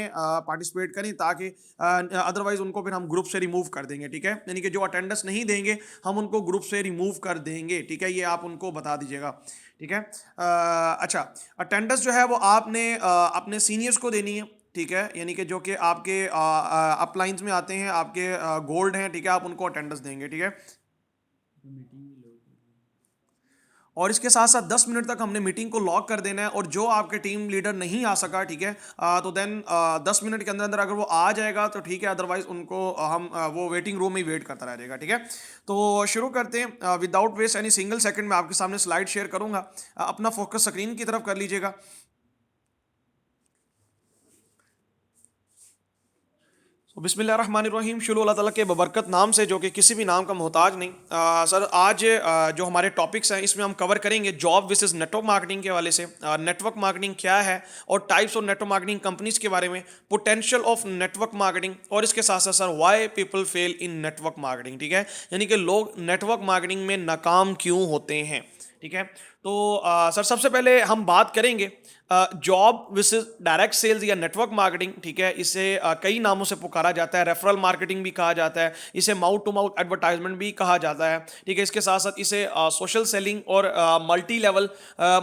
Participate करें, ताकि otherwise उनको फिर हम ग्रुप से रिमूव कर देंगे, ठीक है। यानी कि जो अटेंडेंस नहीं देंगे हम उनको ग्रुप से रिमूव कर देंगे, ठीक है। ये आप उनको बता दीजिएगा, ठीक है। अच्छा, अटेंडेंस जो है वो आपने अपने सीनियर्स को देनी है, ठीक है। यानी कि जो कि आपके अपलाइंस में आते हैं, आपके गोल्ड हैं, ठीक है, आप उनको अटेंडेंस देंगे, ठीक है। और इसके साथ साथ 10 मिनट तक हमने मीटिंग को लॉक कर देना है, और जो आपके टीम लीडर नहीं आ सका, ठीक है, तो देन 10 मिनट के अंदर अंदर अगर वो आ जाएगा तो ठीक है, अदरवाइज उनको वो वेटिंग रूम में वेट करता रहेगा, ठीक है। तो शुरू करते हैं without waste any single second. मैं आपके सामने स्लाइड शेयर करूंगा, अपना फोकस स्क्रीन की तरफ कर लीजिएगा। तो बिस्मिल्लाहिर्रहमानिर्रहीम, शुरू अल्लाह ताला के बबरकत नाम से, जो कि किसी भी नाम का मोहताज नहीं। सर आज जो हमारे टॉपिक्स हैं इसमें हम कवर करेंगे जॉब विसेस नेटवर्क मार्केटिंग के हवाले से, नेटवर्क मार्केटिंग क्या है और types of network marketing companies के बारे में, पोटेंशियल ऑफ नेटवर्क मार्केटिंग, और इसके साथ साथ sir why people fail in network marketing, ठीक है। यानी कि लोग नेटवर्क मार्केटिंग में नाकाम क्यों होते हैं, ठीक है। तो सर सबसे पहले हम बात करेंगे जॉब विसेस डायरेक्ट सेल्स या नेटवर्क मार्केटिंग, ठीक है। इसे कई नामों से पुकारा जाता है, रेफरल मार्केटिंग भी कहा जाता है, इसे माउथ टू माउथ एडवर्टाइजमेंट भी कहा जाता है, ठीक है। इसके साथ साथ इसे सोशल सेलिंग और मल्टी लेवल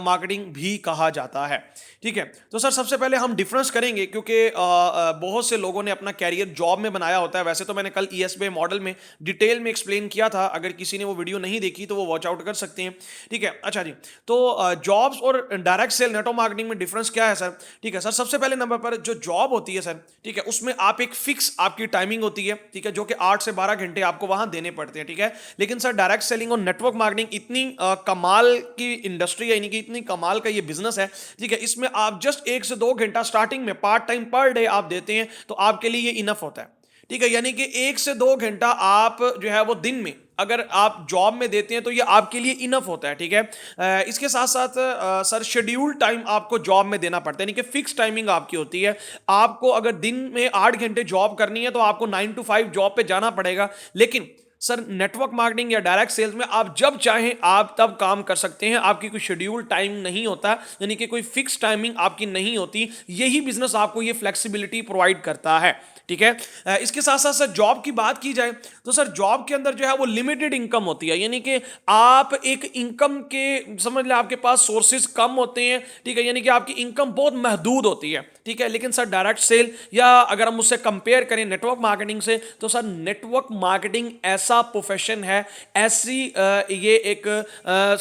मार्केटिंग भी कहा जाता है, ठीक है। तो सर सबसे पहले हम डिफरेंस करेंगे, क्योंकि बहुत से लोगों ने अपना कैरियर जॉब में बनाया होता है। वैसे तो मैंने कल ESB मॉडल में डिटेल में एक्सप्लेन किया था, अगर किसी ने वो वीडियो नहीं देखी तो वो वॉच आउट कर सकते हैं, ठीक है। अच्छा जी, तो जॉब्स और डायरेक्ट सेल नेटवर्क मार्केटिंग में डिफरेंस क्या है सर, ठीक है। सर सबसे पहले नंबर पर जो जॉब होती है सर, ठीक है, उसमें आप एक फिक्स आपकी टाइमिंग होती है, ठीक है, जो कि 8 से 12 घंटे आपको वहां देने पड़ते हैं, ठीक है। लेकिन सर डायरेक्ट सेलिंग और नेटवर्क मार्केटिंग इतनी कमाल की इंडस्ट्री है, यानी कि इतनी कमाल का ये बिजनेस है, ठीक है। इसमें आप जस्ट 1 से 2 घंटा स्टार्टिंग में पार्ट टाइम पर डे आप देते हैं तो आपके लिए ये इनफ होता है, ठीक है। यानी कि 1 से 2 घंटा आप जो है वो दिन में अगर आप जॉब में देते हैं तो ये आपके लिए इनफ होता है, ठीक है। इसके साथ साथ सर शेड्यूल टाइम आपको जॉब में देना पड़ता है, यानी कि फिक्स टाइमिंग आपकी होती है। आपको अगर दिन में 8 घंटे जॉब करनी है तो आपको 9 to 5 जॉब पे जाना पड़ेगा। लेकिन सर नेटवर्क मार्केटिंग या डायरेक्ट सेल्स में आप जब चाहें आप तब काम कर सकते हैं, आपकी कोई शेड्यूल टाइम नहीं होता, यानी कि कोई फिक्स टाइमिंग आपकी नहीं होती। यही बिजनेस आपको ये फ्लेक्सिबिलिटी प्रोवाइड करता है, ठीक है। इसके साथ साथ सर जॉब की बात की जाए तो सर जॉब के अंदर जो है वो लिमिटेड इनकम होती है, यानी कि आप एक इनकम के समझ लें आपके पास सोर्सेज कम होते हैं, ठीक है, यानी कि आपकी इनकम बहुत महदूद होती है, ठीक है। लेकिन सर डायरेक्ट सेल या अगर हम उससे कंपेयर करें नेटवर्क मार्केटिंग से, तो सर नेटवर्क मार्केटिंग ऐसा प्रोफेशन है, ऐसी ये एक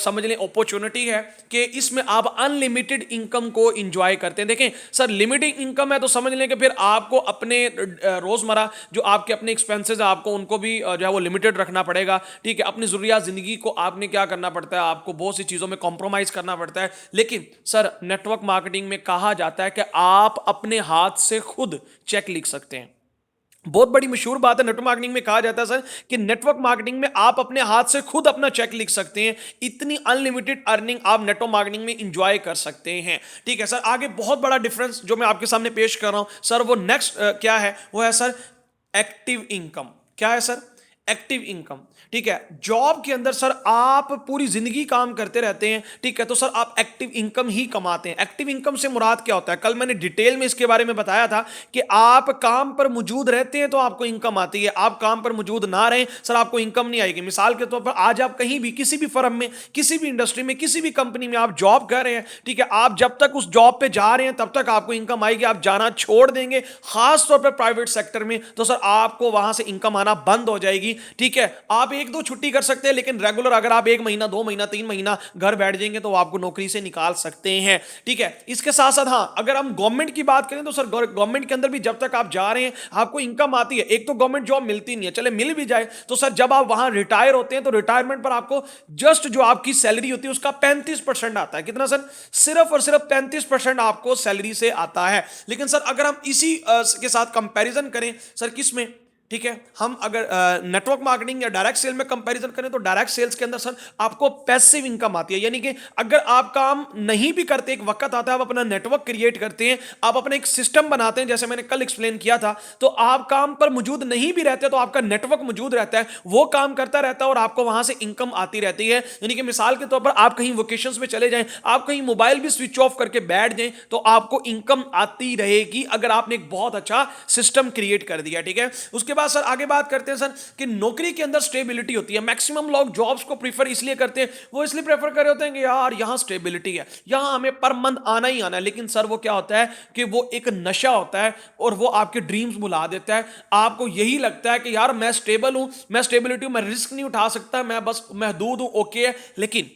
समझ लें अपॉर्चुनिटी है कि इसमें आप अनलिमिटेड इनकम को इंजॉय करते हैं। देखें सर लिमिटेड इनकम है तो समझ लें कि फिर आपको अपने रोजमर्रा जो आपके अपने एक्सपेंसेस है आपको उनको भी जो है वो लिमिटेड रखना पड़ेगा, ठीक है। अपनी जरूरियात जिंदगी को आपने क्या करना पड़ता है, आपको बहुत सी चीजों में कॉम्प्रोमाइज करना पड़ता है। लेकिन सर नेटवर्क मार्केटिंग में कहा जाता है कि आप अपने हाथ से खुद चेक लिख सकते हैं। बहुत बड़ी मशहूर बात है, नेटवर्क मार्केटिंग में कहा जाता है सर कि नेटवर्क मार्केटिंग में आप अपने हाथ से खुद अपना चेक लिख सकते हैं। इतनी अनलिमिटेड अर्निंग आप नेटवर्क मार्केटिंग में इंजॉय कर सकते हैं, ठीक है। सर आगे बहुत बड़ा डिफरेंस जो मैं आपके सामने पेश कर रहा हूं सर, वो नेक्स्ट क्या है, वो है सर एक्टिव इनकम। क्या है सर? एक्टिव इनकम, ठीक है। जॉब के अंदर सर आप पूरी जिंदगी काम करते रहते हैं, ठीक है, तो सर आप एक्टिव इनकम ही कमाते हैं। एक्टिव इनकम से मुराद क्या होता है, कल मैंने डिटेल में इसके बारे में बताया था कि आप काम पर मौजूद रहते हैं तो आपको इनकम आती है, आप काम पर मौजूद ना रहें सर आपको इनकम नहीं आएगी। मिसाल के तौर पर आज आप कहीं भी किसी भी फर्म में, किसी भी इंडस्ट्री में, किसी भी कंपनी में आप जॉब कर रहे हैं, ठीक है, आप जब तक उस जॉब पे जा रहे हैं तब तक आपको इनकम आएगी। आप जाना छोड़ देंगे खास तौर पर प्राइवेट सेक्टर में तो सर आपको वहां से इनकम आना बंद हो जाएगी, ठीक है। आप 1-2 छुट्टी कर सकते हैं, लेकिन रेगुलर अगर आप 1 महीना, 2 महीना, 3 महीना घर बैठ जाएंगे तो आपको नौकरी से निकाल सकते हैं, ठीक है। इसके साथ साथ हाँ, अगर हम गवर्नमेंट की बात करें तो सर गवर्नमेंट के अंदर भी जब तक आप जा रहे हैं आपको इनकम आती है। एक तो गवर्नमेंट जॉब मिलती नहीं है, चले मिल भी जाए तो सर जब आप वहां रिटायर होते हैं तो रिटायरमेंट पर आपको जस्ट जो आपकी सैलरी होती है उसका 35% आता है। कितना सर? सिर्फ और सिर्फ 35% आपको सैलरी से आता है। लेकिन सर अगर हम इसी के साथ कंपैरिजन करें सर किस में, ठीक है। हम अगर नेटवर्क मार्केटिंग या डायरेक्ट सेल में कंपैरिजन करें तो डायरेक्ट सेल्स के अंदर सर आपको पैसिव इनकम आती है, यानी कि अगर आप काम नहीं भी करते, एक वक्त आता है आप अपना नेटवर्क क्रिएट करते हैं, आप अपना एक सिस्टम बनाते हैं, जैसे मैंने कल एक्सप्लेन किया था, तो आप काम पर मौजूद नहीं भी रहते तो आपका नेटवर्क मौजूद रहता है, वो काम करता रहता है और आपको वहां से इनकम आती रहती है। यानी कि मिसाल के तौर पर आप कहीं वोकेशंस में चले जाएं, आप कहीं मोबाइल भी स्विच ऑफ करके बैठ जाएं तो आपको इनकम आती रहेगी, अगर आपने एक बहुत अच्छा सिस्टम क्रिएट कर दिया। ठीक है। उसके बाद सर आगे बात करते हैं सर कि नौकरी के अंदर स्टेबिलिटी होती है। मैक्सिमम लोग जॉब्स को प्रीफर इसलिए करते हैं, वो इसलिए प्रेफर कर रहे होते हैं कि यार यहां स्टेबिलिटी है, यहां हमें पर मंथ आना ही आना है। लेकिन सर वो क्या होता है कि वो एक नशा होता है और वो आपके ड्रीम्स भुला देता है। आपको यही लगता है कि यार मैं स्टेबल हूं, मैं स्टेबिलिटी हूं, मैं रिस्क नहीं उठा सकता, मैं बस महदूद हूं, ओके है। लेकिन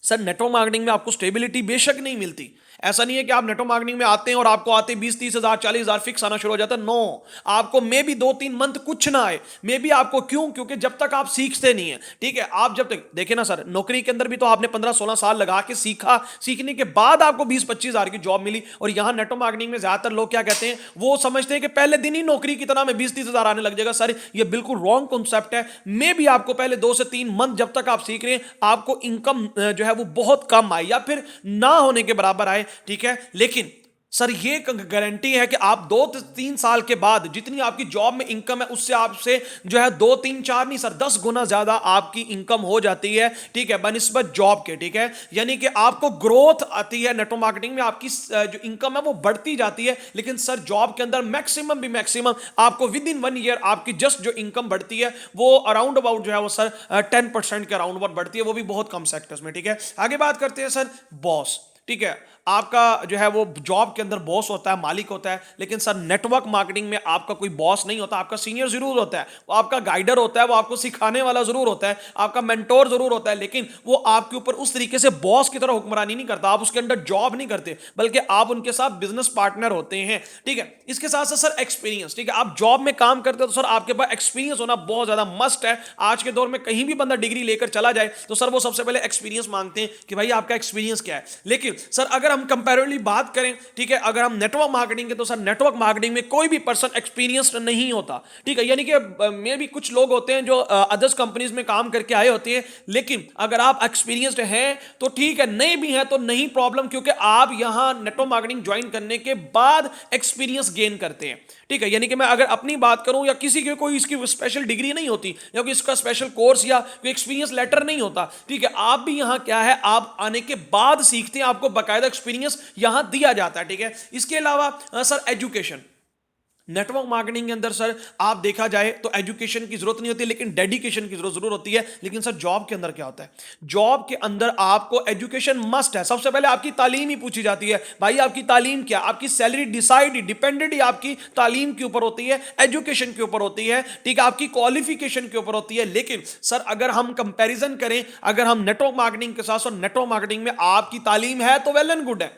सर नेटवर्क मार्केटिंग में आपको स्टेबिलिटी बेशक नहीं मिलती। ऐसा नहीं है कि आप नेटवर्क मार्केटिंग में आते हैं और आपको आते 20-30 हजार 40 हजार फिक्स आना शुरू हो जाता है। नो, आपको मे भी 2-3 मंथ कुछ ना आए, मे भी आपको, क्यों? क्योंकि जब तक आप सीखते नहीं है, ठीक है, आप जब तक देखे ना सर, नौकरी के अंदर भी तो आपने 15-16 साल लगा के सीखा, सीखने के बाद आपको 20-25 हजार की जॉब मिली। और यहां नेटवर्क मार्केटिंग में ज्यादातर लोग क्या कहते हैं, वो समझते हैं कि पहले दिन ही नौकरी की तरह में 20-30 हजार आने लग जाएगा। सर ये बिल्कुल रॉन्ग कॉन्सेप्ट है। मे भी आपको पहले 2 से 3 मंथ जब तक आप सीख रहे हैं, आपको इनकम जो है वो बहुत कम आए या फिर ना होने के बराबर आए, ठीक है। लेकिन सर ये गारंटी है कि आप 2-3 साल के बाद जितनी आपकी जॉब में इनकम है, उससे आपसे जो है 2-3-4 नहीं सर 10 गुना ज्यादा आपकी इनकम हो जाती है, ठीक है, बनिस्बत जॉब के। ठीक है, यानी कि आपको ग्रोथ आती है नेटवर्क मार्केटिंग में, आपकी जो इनकम है वो बढ़ती जाती है। लेकिन सर जॉब के अंदर मैक्सिमम आपको विद इन 1 ईयर आपकी जस्ट जो इनकम बढ़ती है वो अराउंड अबाउट जो है वो सर 10% के अराउंड अबाउट बढ़ती है, वो भी बहुत कम सेक्टर्स में। ठीक है, आगे बात करते हैं सर बॉस। ठीक है, आपका जो है वो जॉब के अंदर बॉस होता है, मालिक होता है। लेकिन सर नेटवर्क मार्केटिंग में आपका कोई बॉस नहीं होता, आपका सीनियर जरूर होता है, वो आपका गाइडर होता है, वो आपको सिखाने वाला जरूर होता है, आपका मेंटोर जरूर होता है। लेकिन वो आपके ऊपर उस तरीके से बॉस की तरह हुक्मरानी नहीं करता, आप उसके अंडर जॉब नहीं करते, बल्कि आप उनके साथ बिजनेस पार्टनर होते हैं। ठीक है, इसके साथ साथ सर एक्सपीरियंस। ठीक है, आप जॉब में काम करते हो तो सर आपके पास एक्सपीरियंस होना बहुत ज्यादा मस्ट है। आज के दौर में कहीं भी बंदा डिग्री लेकर चला जाए तो सर वो सबसे पहले एक्सपीरियंस मांगते हैं कि भाई आपका एक्सपीरियंस क्या है। लेकिन सर अगर हम कंपैरेटिवली बात करें, ठीक है, अगर हम नेटवर्क मार्केटिंग के, तो सर नेटवर्क मार्केटिंग में कोई भी पर्सन एक्सपीरियंस्ड नहीं होता। ठीक है, यानी कि मे भी कुछ लोग होते हैं जो अदर्स कंपनीज में काम करके आए होते हैं, लेकिन अगर आप एक्सपीरियंस्ड हैं तो ठीक है, नहीं भी हैं तो नहीं प्रॉब्लम, क्योंकि आप यहां नेटवर्क मार्केटिंग ज्वाइन करने के बाद एक्सपीरियंस गेन करते हैं। ठीक है, यानी कि मैं अगर अपनी बात करूं, या किसी की कोई इसकी स्पेशल डिग्री नहीं होती या कोई इसका स्पेशल कोर्स या कोई एक्सपीरियंस लेटर नहीं होता। ठीक है, आप भी यहां क्या है, आप आने के बाद सीखते हैं, आपको बाकायदा एक्सपीरियंस यहां दिया जाता है। ठीक है, इसके अलावा सर एजुकेशन, नेटवर्क मार्केटिंग के अंदर सर आप देखा जाए तो एजुकेशन की जरूरत नहीं होती, लेकिन डेडिकेशन की जरूर होती है। लेकिन सर जॉब के अंदर क्या होता है, जॉब के अंदर आपको एजुकेशन मस्ट है। सबसे पहले आपकी तालीम ही पूछी जाती है, भाई आपकी तालीम क्या, आपकी सैलरी डिपेंडेड ही आपकी तालीम के ऊपर होती है, एजुकेशन के ऊपर होती है। ठीक है, आपकी क्वालिफिकेशन के ऊपर होती है। लेकिन सर अगर हम कंपैरिजन करें, अगर हम नेटवर्क मार्केटिंग के साथ, नेटवर्क मार्केटिंग में आपकी तालीम है तो वेल एंड गुड है,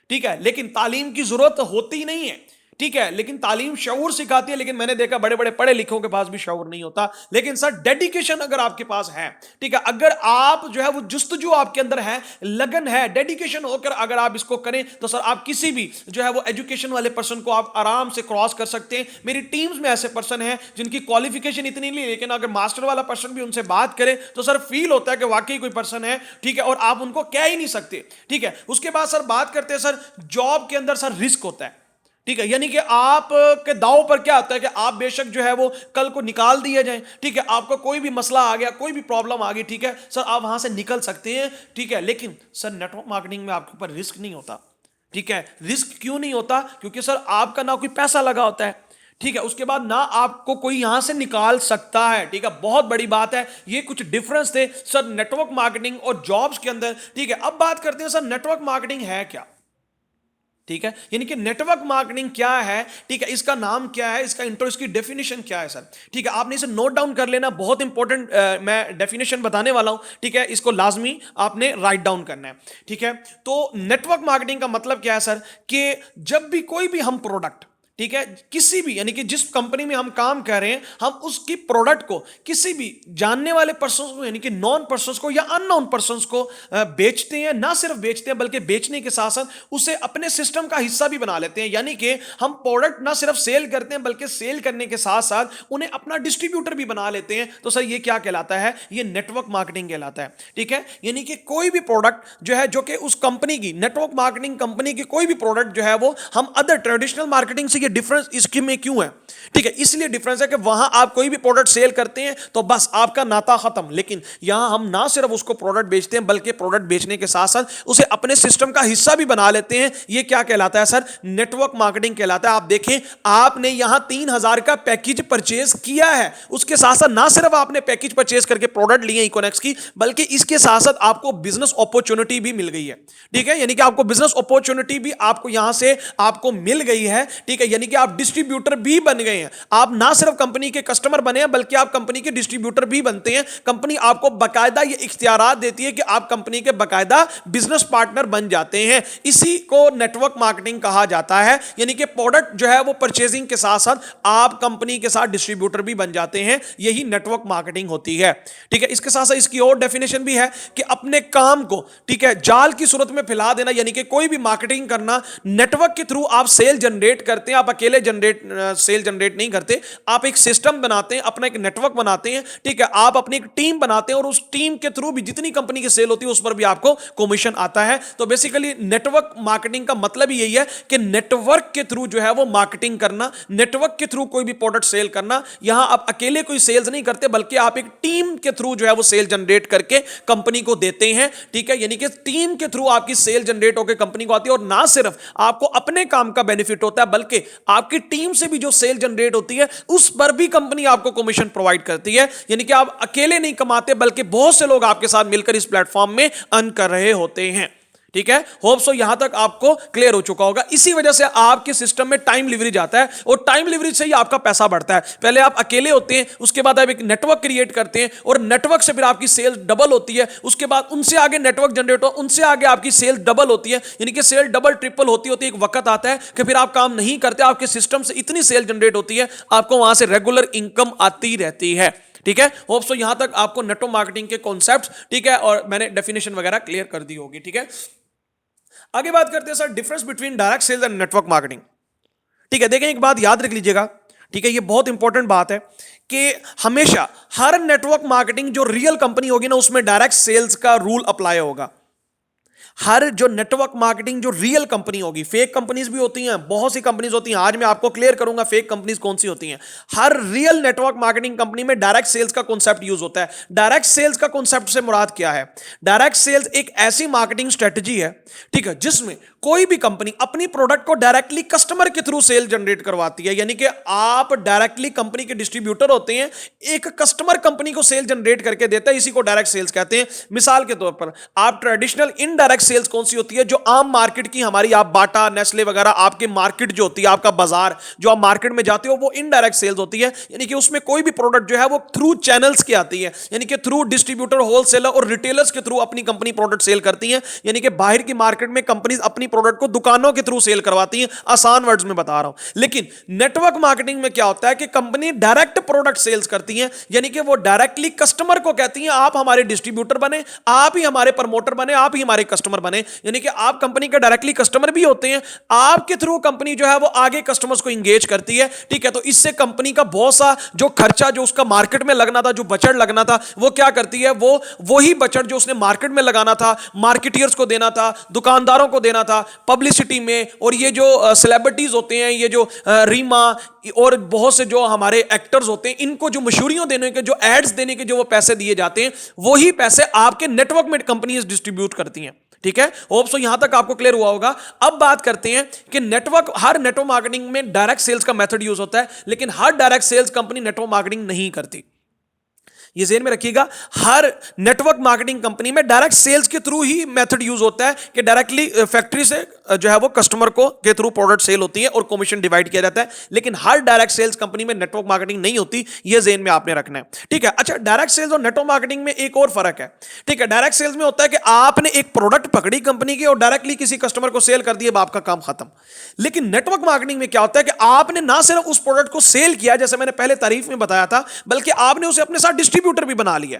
ठीक है, लेकिन तालीम की जरूरत होती नहीं है। ठीक है, लेकिन तालीम शऊर सिखाती है, लेकिन मैंने देखा बड़े बड़े पढ़े लिखों के पास भी शऊर नहीं होता। लेकिन सर डेडिकेशन अगर आपके पास है, ठीक है, अगर आप जो है वो जुस्तजू आपके अंदर है, लगन है, डेडिकेशन होकर अगर आप इसको करें तो सर आप किसी भी जो है वो एजुकेशन वाले पर्सन को आप आराम से क्रॉस कर सकते हैं। मेरी टीम्स में ऐसे पर्सन हैं जिनकी क्वालिफिकेशन इतनी नहीं, लेकिन अगर मास्टर वाला पर्सन भी उनसे बात करे तो सर फील होता है कि वाकई कोई पर्सन है, ठीक है, और आप उनको कह ही नहीं सकते। ठीक है, उसके बाद सर बात करते हैं सर जॉब के अंदर सर रिस्क होता है। ठीक है, यानी कि आप के दाव पर क्या आता है कि आप बेशक जो है वो कल को निकाल दिए जाएं, ठीक है, आपको कोई भी मसला आ गया, कोई भी प्रॉब्लम आ गई, ठीक है सर, आप वहां से निकल सकते हैं। ठीक है, लेकिन सर नेटवर्क मार्केटिंग में आपके ऊपर रिस्क नहीं होता। ठीक है, रिस्क क्यों नहीं होता, क्योंकि सर आपका ना कोई पैसा लगा होता है, ठीक है, उसके बाद ना आपको कोई यहां से निकाल सकता है। ठीक है, बहुत बड़ी बात है, ये कुछ डिफरेंस थे सर नेटवर्क मार्केटिंग और जॉब्स के अंदर। ठीक है, अब बात करते हैं सर नेटवर्क मार्केटिंग है क्या। ठीक है, यानी कि नेटवर्क मार्केटिंग क्या है, ठीक है, इसका नाम क्या है, इसका इंट्रो, इसकी डेफिनेशन क्या है सर। ठीक है, आपने इसे नोट डाउन कर लेना, बहुत इंपॉर्टेंट मैं डेफिनेशन बताने वाला हूं। ठीक है, इसको लाजमी आपने राइट डाउन करना है। ठीक है, तो नेटवर्क मार्केटिंग का मतलब क्या है सर, कि जब भी कोई भी हम प्रोडक्ट, ठीक है, किसी भी यानी कि जिस कंपनी में हम काम कर रहे हैं, हम उसकी प्रोडक्ट को किसी भी जानने वाले पर्सन को यानी कि नॉन पर्सन को या अननोन पर्सन को बेचते हैं। ना सिर्फ बेचते हैं बल्कि बेचने के साथ साथ उसे अपने सिस्टम का हिस्सा भी बना लेते हैं। यानी कि हम प्रोडक्ट ना सिर्फ सेल करते हैं बल्कि सेल करने के साथ साथ उन्हें अपना डिस्ट्रीब्यूटर भी बना लेते हैं। तो सर ये क्या कहलाता है? ये नेटवर्क मार्केटिंग कहलाता है। ठीक है, यानी कि कोई भी प्रोडक्ट जो है, जो कि उस कंपनी की नेटवर्क मार्केटिंग कंपनी की कोई भी प्रोडक्ट जो है वो हम अदर ट्रेडिशनल मार्केटिंग से, ये डिफरेंस इसके में क्यों है? ठीक है, इसलिए डिफरेंस है कि वहां आप कोई भी प्रोडक्ट सेल करते हैं तो बस आपका नाता खत्म। लेकिन यहां हम ना सिर्फ उसको प्रोडक्ट बेचते हैं बल्कि प्रोडक्ट बेचने के साथ साथ उसे अपने सिस्टम का हिस्सा भी बना लेते हैं। यह क्या कहलाता है सर? नेटवर्क मार्केटिंग कहलाता है। आप देखें, आपने यहां 3,000 का पैकेज परचेज किया है, उसके साथ साथ ना सिर्फ आपने पैकेज परचेज करके प्रोडक्ट लिए इकोनेक्स की, बल्कि इसके साथ साथ आपको बिजनेस अपॉर्चुनिटी भी मिल गई है। ठीक है, यानी कि आपको बिजनेस अपॉर्चुनिटी भी आपको यहां से आपको मिल गई है। ठीक है, यानी कि आप डिस्ट्रीब्यूटर भी बन गए हैं। आप ना सिर्फ कंपनी के कस्टमर बने हैं बल्कि आप कंपनी के डिस्ट्रीब्यूटर भी बनते हैं। कंपनी आपको बाकायदा ये इख्तियारात देती है कि आप कंपनी के बाकायदा बिजनेस पार्टनर बन जाते हैं। इसी को नेटवर्क मार्केटिंग कहा जाता है। यानी कि प्रोडक्ट जो है वो परचेजिंग के साथ साथ आप कंपनी के साथ डिस्ट्रीब्यूटर भी बन जाते हैं। यही नेटवर्क मार्केटिंग होती है। ठीक है, इसके साथ साथ इसकी और डेफिनेशन भी है कि अपने काम को, ठीक है, जाल की सूरत में फैला देना, यानी कि कोई भी मार्केटिंग करना। नेटवर्क के थ्रू आप सेल जनरेट करते हैं, आप अकेले सेल जनरेट नहीं करते, आप एक सिस्टम बनाते हैं, अपना एक नेटवर्क बनाते हैं। ठीक है, आप अपनी एक टीम बनाते हैं और उस टीम के थ्रू भी जितनी कंपनी की सेल होती है उस पर भी आपको कमीशन आता है। तो बेसिकली नेटवर्क मार्केटिंग का मतलब ही यही है कि नेटवर्क के थ्रू जो है वो मार्केटिंग करना, नेटवर्क के थ्रू कोई भी प्रोडक्ट सेल करना। यहां आप अकेले कोई सेल्स नहीं करते बल्कि आप एक टीम के थ्रू जो है वो सेल जनरेट करके कंपनी को देते हैं। ठीक है, यानी कि टीम के थ्रू आपकी सेल जनरेट होकर कंपनी को आती है और ना सिर्फ आपको अपने काम का बेनिफिट होता है बल्कि आपकी टीम से भी जो सेल जनरेट होती है उस पर भी कंपनी आपको कमीशन प्रोवाइड करती है। यानी कि आप अकेले नहीं कमाते बल्कि बहुत से लोग आपके साथ मिलकर इस प्लेटफॉर्म में अर्न कर रहे होते हैं। ठीक है, होप सो यहां तक आपको क्लियर हो चुका होगा। इसी वजह से आपके सिस्टम में टाइम लिवरेज आता है और टाइम लिवरेज से ही आपका पैसा बढ़ता है। पहले आप अकेले होते हैं, उसके बाद आप एक नेटवर्क क्रिएट करते हैं और नेटवर्क से फिर आपकी सेल डबल होती है। उसके बाद उनसे आगे नेटवर्क जनरेट हो, उनसे आगे आपकी सेल डबल होती है। यानी कि सेल डबल ट्रिपल होती होती है। एक वक्त आता है कि फिर आप काम नहीं करते, आपके सिस्टम से इतनी सेल जनरेट होती है, आपको वहां से रेगुलर इनकम आती रहती है। ठीक है, होप सो यहां तक आपको नेटवर्क मार्केटिंग के कॉन्सेप्ट्स, ठीक है, और मैंने डेफिनेशन वगैरह क्लियर कर दी होगी। ठीक है, आगे बात करते हैं sir difference between direct sales and network marketing. ठीक है, देखें, एक बात याद रख लीजिएगा, ठीक है, ये बहुत इंपॉर्टेंट बात है कि हमेशा हर नेटवर्क मार्केटिंग जो रियल कंपनी होगी ना उसमें डायरेक्ट सेल्स का रूल अप्लाई होगा। हर जो नेटवर्क मार्केटिंग जो रियल कंपनी होगी, फेक कंपनीज भी होती हैं, बहुत सी कंपनीज होती हैं, आज मैं आपको क्लियर करूंगा फेक कंपनीज कौन सी होती हैं। हर रियल नेटवर्क मार्केटिंग कंपनी में डायरेक्ट सेल्स का कॉन्सेप्ट यूज होता है। डायरेक्ट सेल्स का कॉन्सेप्ट से मुराद क्या है? डायरेक्ट सेल्स एक ऐसी मार्केटिंग स्ट्रेटजी है, ठीक है, जिसमें कोई भी कंपनी अपनी प्रोडक्ट को डायरेक्टली कस्टमर के थ्रू सेल जनरेट करवाती है। यानी कि आप डायरेक्टली कंपनी के डिस्ट्रीब्यूटर होते हैं, एक कस्टमर कंपनी को सेल जनरेट करके देता है, इसी को डायरेक्ट सेल्स कहते हैं। मिसाल के तौर पर आप ट्रेडिशनल इनडायरेक्ट सेल्स कौन सी होती है? जो आम मार्केट की हमारी, आप बाटा, नेस्ले वगैरह, आपके मार्केट जो होती है, आपका बाजार जो आप मार्केट में जाते हो, वो इनडायरेक्ट सेल्स होती है। यानी कि उसमें कोई भी प्रोडक्ट जो है वो थ्रू चैनल्स की आती है, यानी कि थ्रू डिस्ट्रीब्यूटर, होलसेलर और रिटेलर्स के थ्रू अपनी कंपनी प्रोडक्ट सेल करती है। यानी कि बाहर की मार्केट में कंपनीज अपनी प्रोडक्ट को दुकानों के थ्रू सेल करवाती हैं, आसान वर्ड्स में बता रहा हूं। लेकिन नेटवर्क मार्केटिंग में क्या होता है कि कंपनी डायरेक्ट प्रोडक्ट सेल्स करती है। यानी कि वो डायरेक्टली कस्टमर को कहती हैं आप हमारे डिस्ट्रीब्यूटर बने, आप ही हमारे प्रमोटर बने, आप ही हमारे कस्टमर बने। यानी कि आप कंपनी के डायरेक्टली कस्टमर भी होते हैं, आपके थ्रू कंपनी जो है वो आगे कस्टमर्स को इंगेज करती है। ठीक है, तो इससे कंपनी का बहुत सा जो खर्चा जो उसका मार्केट में लगना था, जो बजट लगना था, वो क्या करती है, वो वही बजट जो उसने मार्केट में लगाना था, मार्केटियर्स को देना था, दुकानदारों को देना था, पब्लिसिटी में, और ये जो सेलिब्रिटीज होते हैं, ये जो रीमा और बहुत से जो हमारे एक्टर्स होते हैं, इनको जो मशहूरियों देने के, जो एड्स देने के जो वो पैसे दिए जाते हैं, वही पैसे आपके नेटवर्क में कंपनीज डिस्ट्रीब्यूट करती हैं। ठीक है, होप सो यहां तक आपको क्लियर हुआ होगा। अब बात करते हैं कि नेटवर्क, हर नेटवर्क मार्केटिंग में डायरेक्ट सेल्स का मेथड यूज होता है, लेकिन हर direct sales company network marketing नहीं करती। ये ज़हन में रखिएगा, हर नेटवर्क मार्केटिंग कंपनी में डायरेक्ट सेल्स के थ्रू ही मेथड यूज होता है कि डायरेक्टली फैक्ट्री से जो है वो कस्टमर को के थ्रू प्रोडक्ट सेल होती है और कमीशन डिवाइड किया जाता है। लेकिन हर डायरेक्ट सेल्स कंपनी में नेटवर्क मार्केटिंग नहीं होती, ये ज़हन में आपने रखना है। ठीक है, अच्छा, डायरेक्ट सेल्स और नेटवर्क मार्केटिंग में एक और फर्क है। ठीक है, डायरेक्ट सेल्स में होता है कि आपने एक प्रोडक्ट पकड़ी कंपनी की और डायरेक्टली किसी कस्टमर को सेल कर दिया, अब आपका काम खत्म। लेकिन नेटवर्क मार्केटिंग में क्या होता है कि आपने ना सिर्फ उस प्रोडक्ट को सेल किया, जैसे मैंने पहले तारीफ में बताया था, बल्कि आपने उसे अपने साथ डिस्ट्रीब्यूटर भी बना लिया।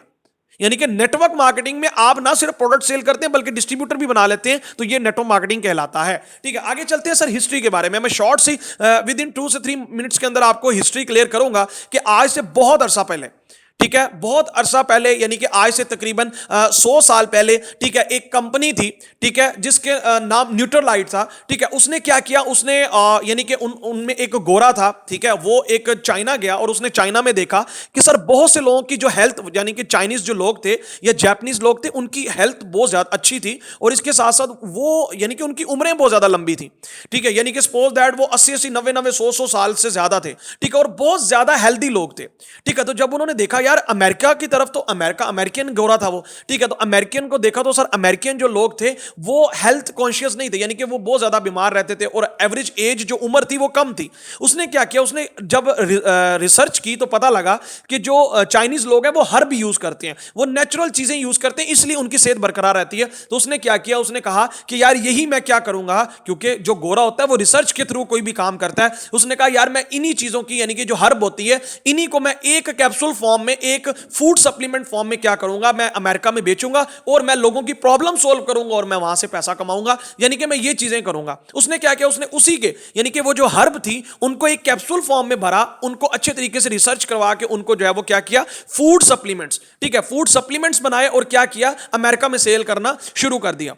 यानी कि नेटवर्क मार्केटिंग में आप ना सिर्फ प्रोडक्ट सेल करते हैं बल्कि डिस्ट्रीब्यूटर भी बना लेते हैं, तो ये नेटवर्क मार्केटिंग कहलाता है। ठीक है, आगे चलते हैं सर हिस्ट्री के बारे में। मैं शॉर्ट सी विद इन 2 से 3 मिनट्स के अंदर आपको हिस्ट्री क्लियर करूंगा कि आज से बहुत अरसा पहले, ठीक है, बहुत अरसा पहले, यानी कि आज से तकरीबन 100 साल पहले, ठीक है, एक कंपनी थी, ठीक है, जिसके नाम न्यूट्रलाइट था। ठीक है, उसने क्या किया, उसने यानी कि उनमें एक गोरा था, ठीक है, वो एक चाइना गया और उसने चाइना में देखा कि सर बहुत से लोगों की जो हेल्थ, यानी कि चाइनीज जो लोग थे या जापानीज लोग थे, उनकी हेल्थ बहुत ज्यादा अच्छी थी और इसके साथ साथ वो यानी कि उनकी उम्रें बहुत ज्यादा लंबी थी। ठीक है, यानी कि सपोज दैट वो 80-80, 90-90, 100-100 साल से ज्यादा थे। ठीक है, और बहुत ज्यादा हेल्दी लोग थे। ठीक है, तो जब उन्होंने देखा यार अमेरिका की तरफ, तो अमेरिकन गोरा था वो, ठीक है, तो अमेरिकन को देखा तो सर अमेरिकन जो लोग थे वो हेल्थ कॉन्शियस नहीं थे, यानी कि वो बहुत ज्यादा बीमार रहते थे और एवरेज एज जो उम्र थी वो कम थी। उसने क्या किया, उसने जब रिसर्च की तो पता लगा कि जो चाइनीज लोग हैं वो हर्ब यूज करते हैं, वो नेचुरल चीजें यूज करते हैं, इसलिए उनकी सेहत बरकरार रहती है। तो उसने क्या किया, उसने कहा कि यार यही मैं क्या करूंगा, क्योंकि जो गोरा होता है वो रिसर्च के थ्रू कोई भी काम करता है। उसने कहा यार मैं इन्हीं चीजों की, यानी कि जो हर्ब होती है, इन्हीं को मैं एक कैप्सूल फॉर्म में, एक फूड सप्लीमेंट फॉर्म में क्या करूंगा, मैं अमेरिका में बेचूंगा और मैं लोगों की प्रॉब्लम सोल्व करूंगा और मैं वहां से पैसा कमाऊंगा, यानी कि मैं ये चीजें करूंगा। उसने क्या किया, उसने उसी के, यानी कि वो जो हर्ब थी उनको एक कैप्सूल फॉर्म में भरा, उनको अच्छे तरीके से रिसर्च करवा के उनको जो है वो क्या किया, फूड सप्लीमेंट्स, ठीक है, फूड सप्लीमेंट्स बनाए और क्या किया, अमेरिका में सेल करना शुरू कर दिया।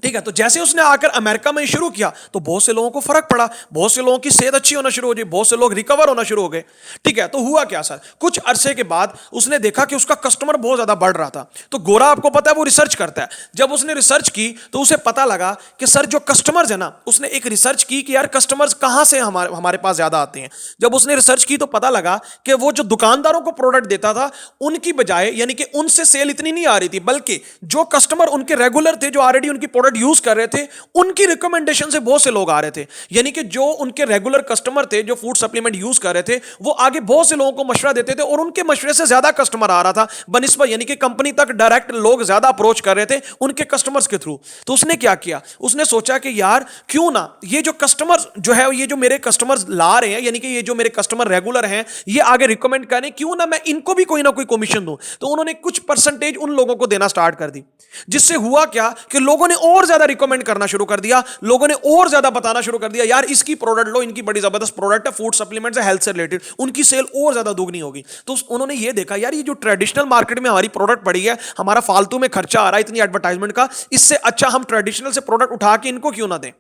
ठीक है, तो जैसे उसने आकर अमेरिका में शुरू किया तो बहुत से लोगों को फर्क पड़ा, बहुत से लोगों की सेहत अच्छी होना शुरू हो गई, बहुत से लोग रिकवर होना शुरू हो गए। ठीक है, तो हुआ क्या सर, कुछ अरसे के बाद उसने देखा कि उसका कस्टमर बहुत ज्यादा बढ़ रहा था। तो गोरा आपको पता है वो रिसर्च करता है, जब उसने रिसर्च की तो उसे पता लगा कि सर जो कस्टमर्स है ना, उसने एक रिसर्च की कि यार कस्टमर्स कहां से हमारे पास ज्यादा आते हैं। जब उसने रिसर्च की तो पता लगा कि वो जो दुकानदारों को प्रोडक्ट देता था उनकी बजाय, यानी कि उनसे सेल इतनी नहीं आ रही थी, बल्कि जो कस्टमर उनके रेगुलर थे, जो ऑलरेडी उनकी प्रोडक्ट यूज कर रहे थे, उनकी रिकमेंडेशन से बहुत से लोग आ रहे थे। यानी कि जो उनके रेगुलर कस्टमर थे, जो फूड सप्लीमेंट यूज कर रहे थे, वो आगे बहुत से लोगों को मशवरा देते थे और उनके मशवरे से ज्यादा कस्टमर आ रहा था बनिस्बत, यानी कि कंपनी तक डायरेक्ट लोग ज्यादा अप्रोच कर रहे थे उनके कस्टमर्स के थ्रू। तो उसने क्या किया, उसने सोचा कि यार क्यों ना ये जो कस्टमर जो है, ये जो मेरे कस्टमर्स ला रहे हैं, यानी कि ये जो मेरे कस्टमर रेगुलर हैं, ये आगे रिकमेंड करें, क्यों ना मैं इनको भी कोई ना कोई कमीशन दूं। तो उन्होंने कुछ परसेंटेज उन लोगों को देना स्टार्ट कर दी, जिससे हुआ क्या कि लोगों ने और ज्यादा रिकमेंड करना शुरू कर दिया, लोगों ने और ज्यादा बताना शुरू कर दिया यार इसकी प्रोडक्ट लो, इनकी बड़ी जबरदस्त प्रोडक्ट है, फूड सप्लीमेंट्स है, हेल्थ से रिलेटेड, उनकी सेल और ज्यादा दोगुनी होगी। तो उन्होंने ये देखा यार ये जो ट्रेडिशनल मार्केट में हमारी प्रोडक्ट पड़ी है, हमारा फालतू में खर्चा आ रहा है इतनी एडवर्टाइजमेंट का, इससे अच्छा हम ट्रेडिशनल से प्रोडक्ट उठा के इनको क्यों ना दें।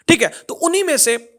ठीक है, तो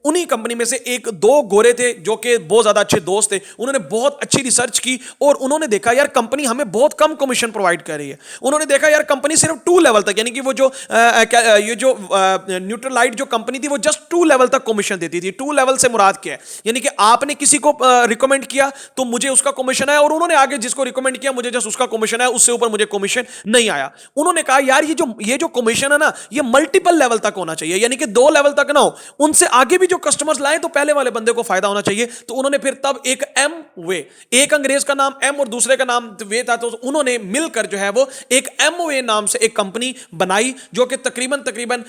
उन्हीं कंपनी में से एक दो गोरे थे जो कि बहुत ज्यादा अच्छे दोस्त थे, उन्होंने बहुत अच्छी रिसर्च की और उन्होंने देखा यार कंपनी हमें बहुत कम कमीशन प्रोवाइड कर रही है। उन्होंने देखा यार कंपनी सिर्फ 2 लेवल तक, यानी कि वो जो ये जो न्यूट्रलाइट जो कंपनी थी वो जस्ट 2 लेवल तक कमीशन देती थी। 2 लेवल से मुराद क्या है, यानी कि आपने किसी को रिकमेंड किया तो मुझे उसका कमीशन आया और उन्होंने आगे जिसको रिकमेंड किया मुझे जस्ट उसका कमीशन आया, उससे ऊपर मुझे कमीशन नहीं आया। उन्होंने कहा यार ये जो कमीशन है ना, ये मल्टीपल लेवल तक होना चाहिए, यानी कि 2 लेवल तक ना हो, उनसे आगे भी जो कस्टमर्स लाए तो पहले वाले बंदे को फायदा होना चाहिए। तो उन्होंने फिर तब एक एम वे, एक अंग्रेज का नाम एम और दूसरे का नाम वे था, तो उन्होंने मिलकर जो है वो एक एम वे नाम से एक कंपनी बनाई, जो कि तकरीबन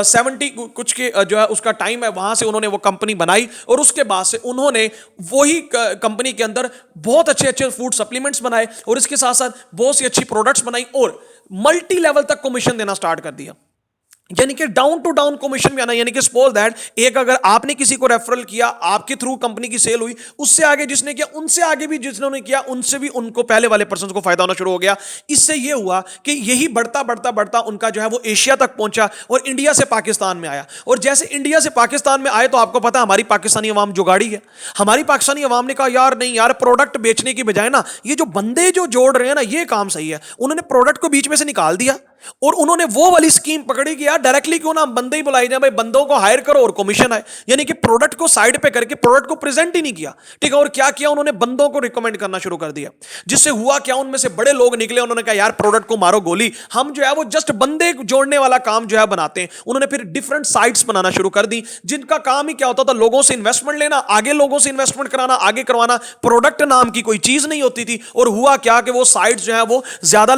70 कुछ के जो है उसका टाइम है, वहां से उन्होंने वो कंपनी बनाई और उसके बाद से उन्होंने वही कंपनी के अंदर बहुत अच्छे अच्छे फूड सप्लीमेंट्स बनाए और इसके साथ साथ बहुत सी अच्छी प्रोडक्ट्स बनाई और मल्टी लेवल तक कमीशन देना स्टार्ट कर दिया, यानी कि डाउन टू डाउन कमीशन भी आना। यानी कि सपोज दैट एक अगर आपने किसी को रेफरल किया, आपके थ्रू कंपनी की सेल हुई, उससे आगे जिसने किया, उनसे आगे भी जिन्होंने किया, उनसे भी उनको पहले वाले पर्सन को फायदा होना शुरू हो गया। इससे यह हुआ कि यही बढ़ता बढ़ता बढ़ता उनका जो है वो एशिया तक पहुंचा और इंडिया से पाकिस्तान में आया। और जैसे इंडिया से पाकिस्तान में आए तो आपको पता हमारी पाकिस्तानी अवाम जुगाड़ी है, हमारी पाकिस्तानी अवाम ने कहा यार नहीं यार, प्रोडक्ट बेचने की बजाय ना ये जो बंदे जो जोड़ रहे हैं ना, ये काम सही है। उन्होंने प्रोडक्ट को बीच में से निकाल दिया, और उन्होंने वो वाली स्कीम पकड़ी कि यार डायरेक्टली क्यों ना बंदे ही बुलाई जाए, भाई बंदों को हायर करो और कमीशन आए, यानी कि प्रोडक्ट को साइड पे करके प्रोडक्ट को प्रेजेंट ही नहीं किया, ठीक है। और क्या किया, उन्होंने बंदों को रिकमेंड करना शुरू कर दिया, जिससे हुआ क्या, उनमें से बड़े लोग निकले, उन्होंने कहा यार प्रोडक्ट को मारो गोली, हम जो है वो जस्ट बंदे जोड़ने वाला काम जो है बनाते हैं। उन्होंने फिर डिफरेंट साइट्स बनाना शुरू कर दी, जिनका काम ही क्या होता था, लोगों से इन्वेस्टमेंट लेना, आगे लोगों से इन्वेस्टमेंट कराना, आगे करवाना, प्रोडक्ट नाम की कोई चीज नहीं होती थी। और हुआ क्या कि वो साइट्स जो है वो ज्यादा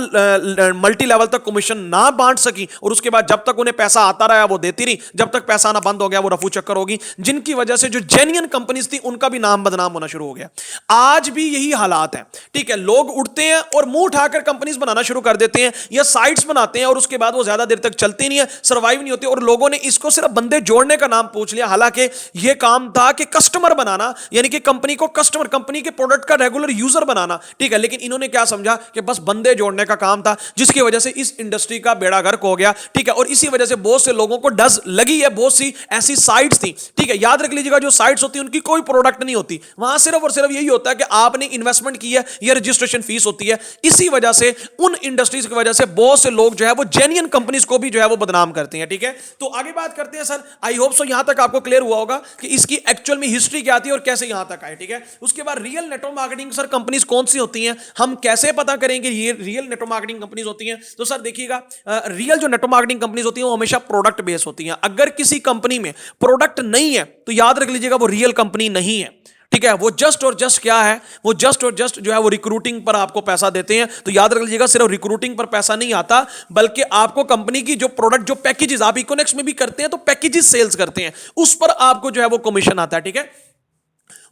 मल्टी लेवल तक कमीशन ना बांट सकी, और उसके बाद जब तक उन्हें पैसा आता रहा वो देती रही, जब तक पैसा आना बंद हो गया वो रफू चक्कर होगी, जिनकी वजह से जो जेन्युइन कंपनीज थी उनका भी नाम बदनाम होना शुरू हो गया। आज भी यही हालात है, ठीक है। लोग उठते हैं और मुंह उठाकर कंपनीज बनाना शुरू कर देते हैं या साइट्स बनाते हैं, और उसके बाद वो ज्यादा देर तक चलती नहीं है, सर्वाइव नहीं होती, और लोगों ने इसको सिर्फ बंदे जोड़ने का नाम पूछ लिया। हालांकि यह काम था कि कस्टमर बनाना, यानी कि कंपनी को कस्टमर, कंपनी के प्रोडक्ट का रेगुलर यूजर बनाना, ठीक है। लेकिन इन्होंने क्या समझा कि बस बंदे जोड़ने का काम था, जिसकी वजह से इस इंडस्ट्री का बेड़ा गर्क हो गया, ठीक है। और इसी वजह से बहुत से लोगों को डज लगी है, बहुत सी ऐसी साइट्स थी, ठीक है। याद रख लीजिएगा, जो साइट्स होती है उनकी कोई प्रोडक्ट नहीं होती, वहां सिर्फ और सिर्फ यही होता है कि आपने इन्वेस्टमेंट की है, ये रजिस्ट्रेशन फीस होती है। इसी वजह से उन इंडस्ट्रीज की वजह से बहुत से लोग जो है वो जेन्युइन कंपनीज को भी जो है वो बदनाम करते हैं, ठीक है। तो आगे बात करते हैं सर, आई होप सो यहां तक आपको क्लियर हुआ होगा कि इसकी एक्चुअल में हिस्ट्री क्या थी और कैसे यहां तक आए, ठीक है। उसके बाद real network marketing sir companies कौन सी होती हैं, हम कैसे पता करेंगे ये रियल नेटवर्क मार्केटिंग कंपनीज होती हैं। तो सर देखिएगा, रियल जो नेटवर्क मार्केटिंग कंपनीज होती हैं वो हमेशा प्रोडक्ट बेस होती हैं। अगर किसी कंपनी में प्रोडक्ट नहीं है तो याद रख लीजिएगा वो रियल कंपनी नहीं है, ठीक है। वो जस्ट और जस्ट क्या है, वो जस्ट और जस्ट जो है वो रिक्रूटिंग पर आपको पैसा देते हैं। तो याद रख लीजिएगा, सिर्फ रिक्रूटिंग पर पैसा नहीं आता, बल्कि आपको कंपनी की जो प्रोडक्ट, जो पैकेजेस आप इकोनेक्स में भी करते हैं तो पैकेजेस सेल्स करते हैं, उस पर आपको जो है वो कमीशन आता है, ठीक है।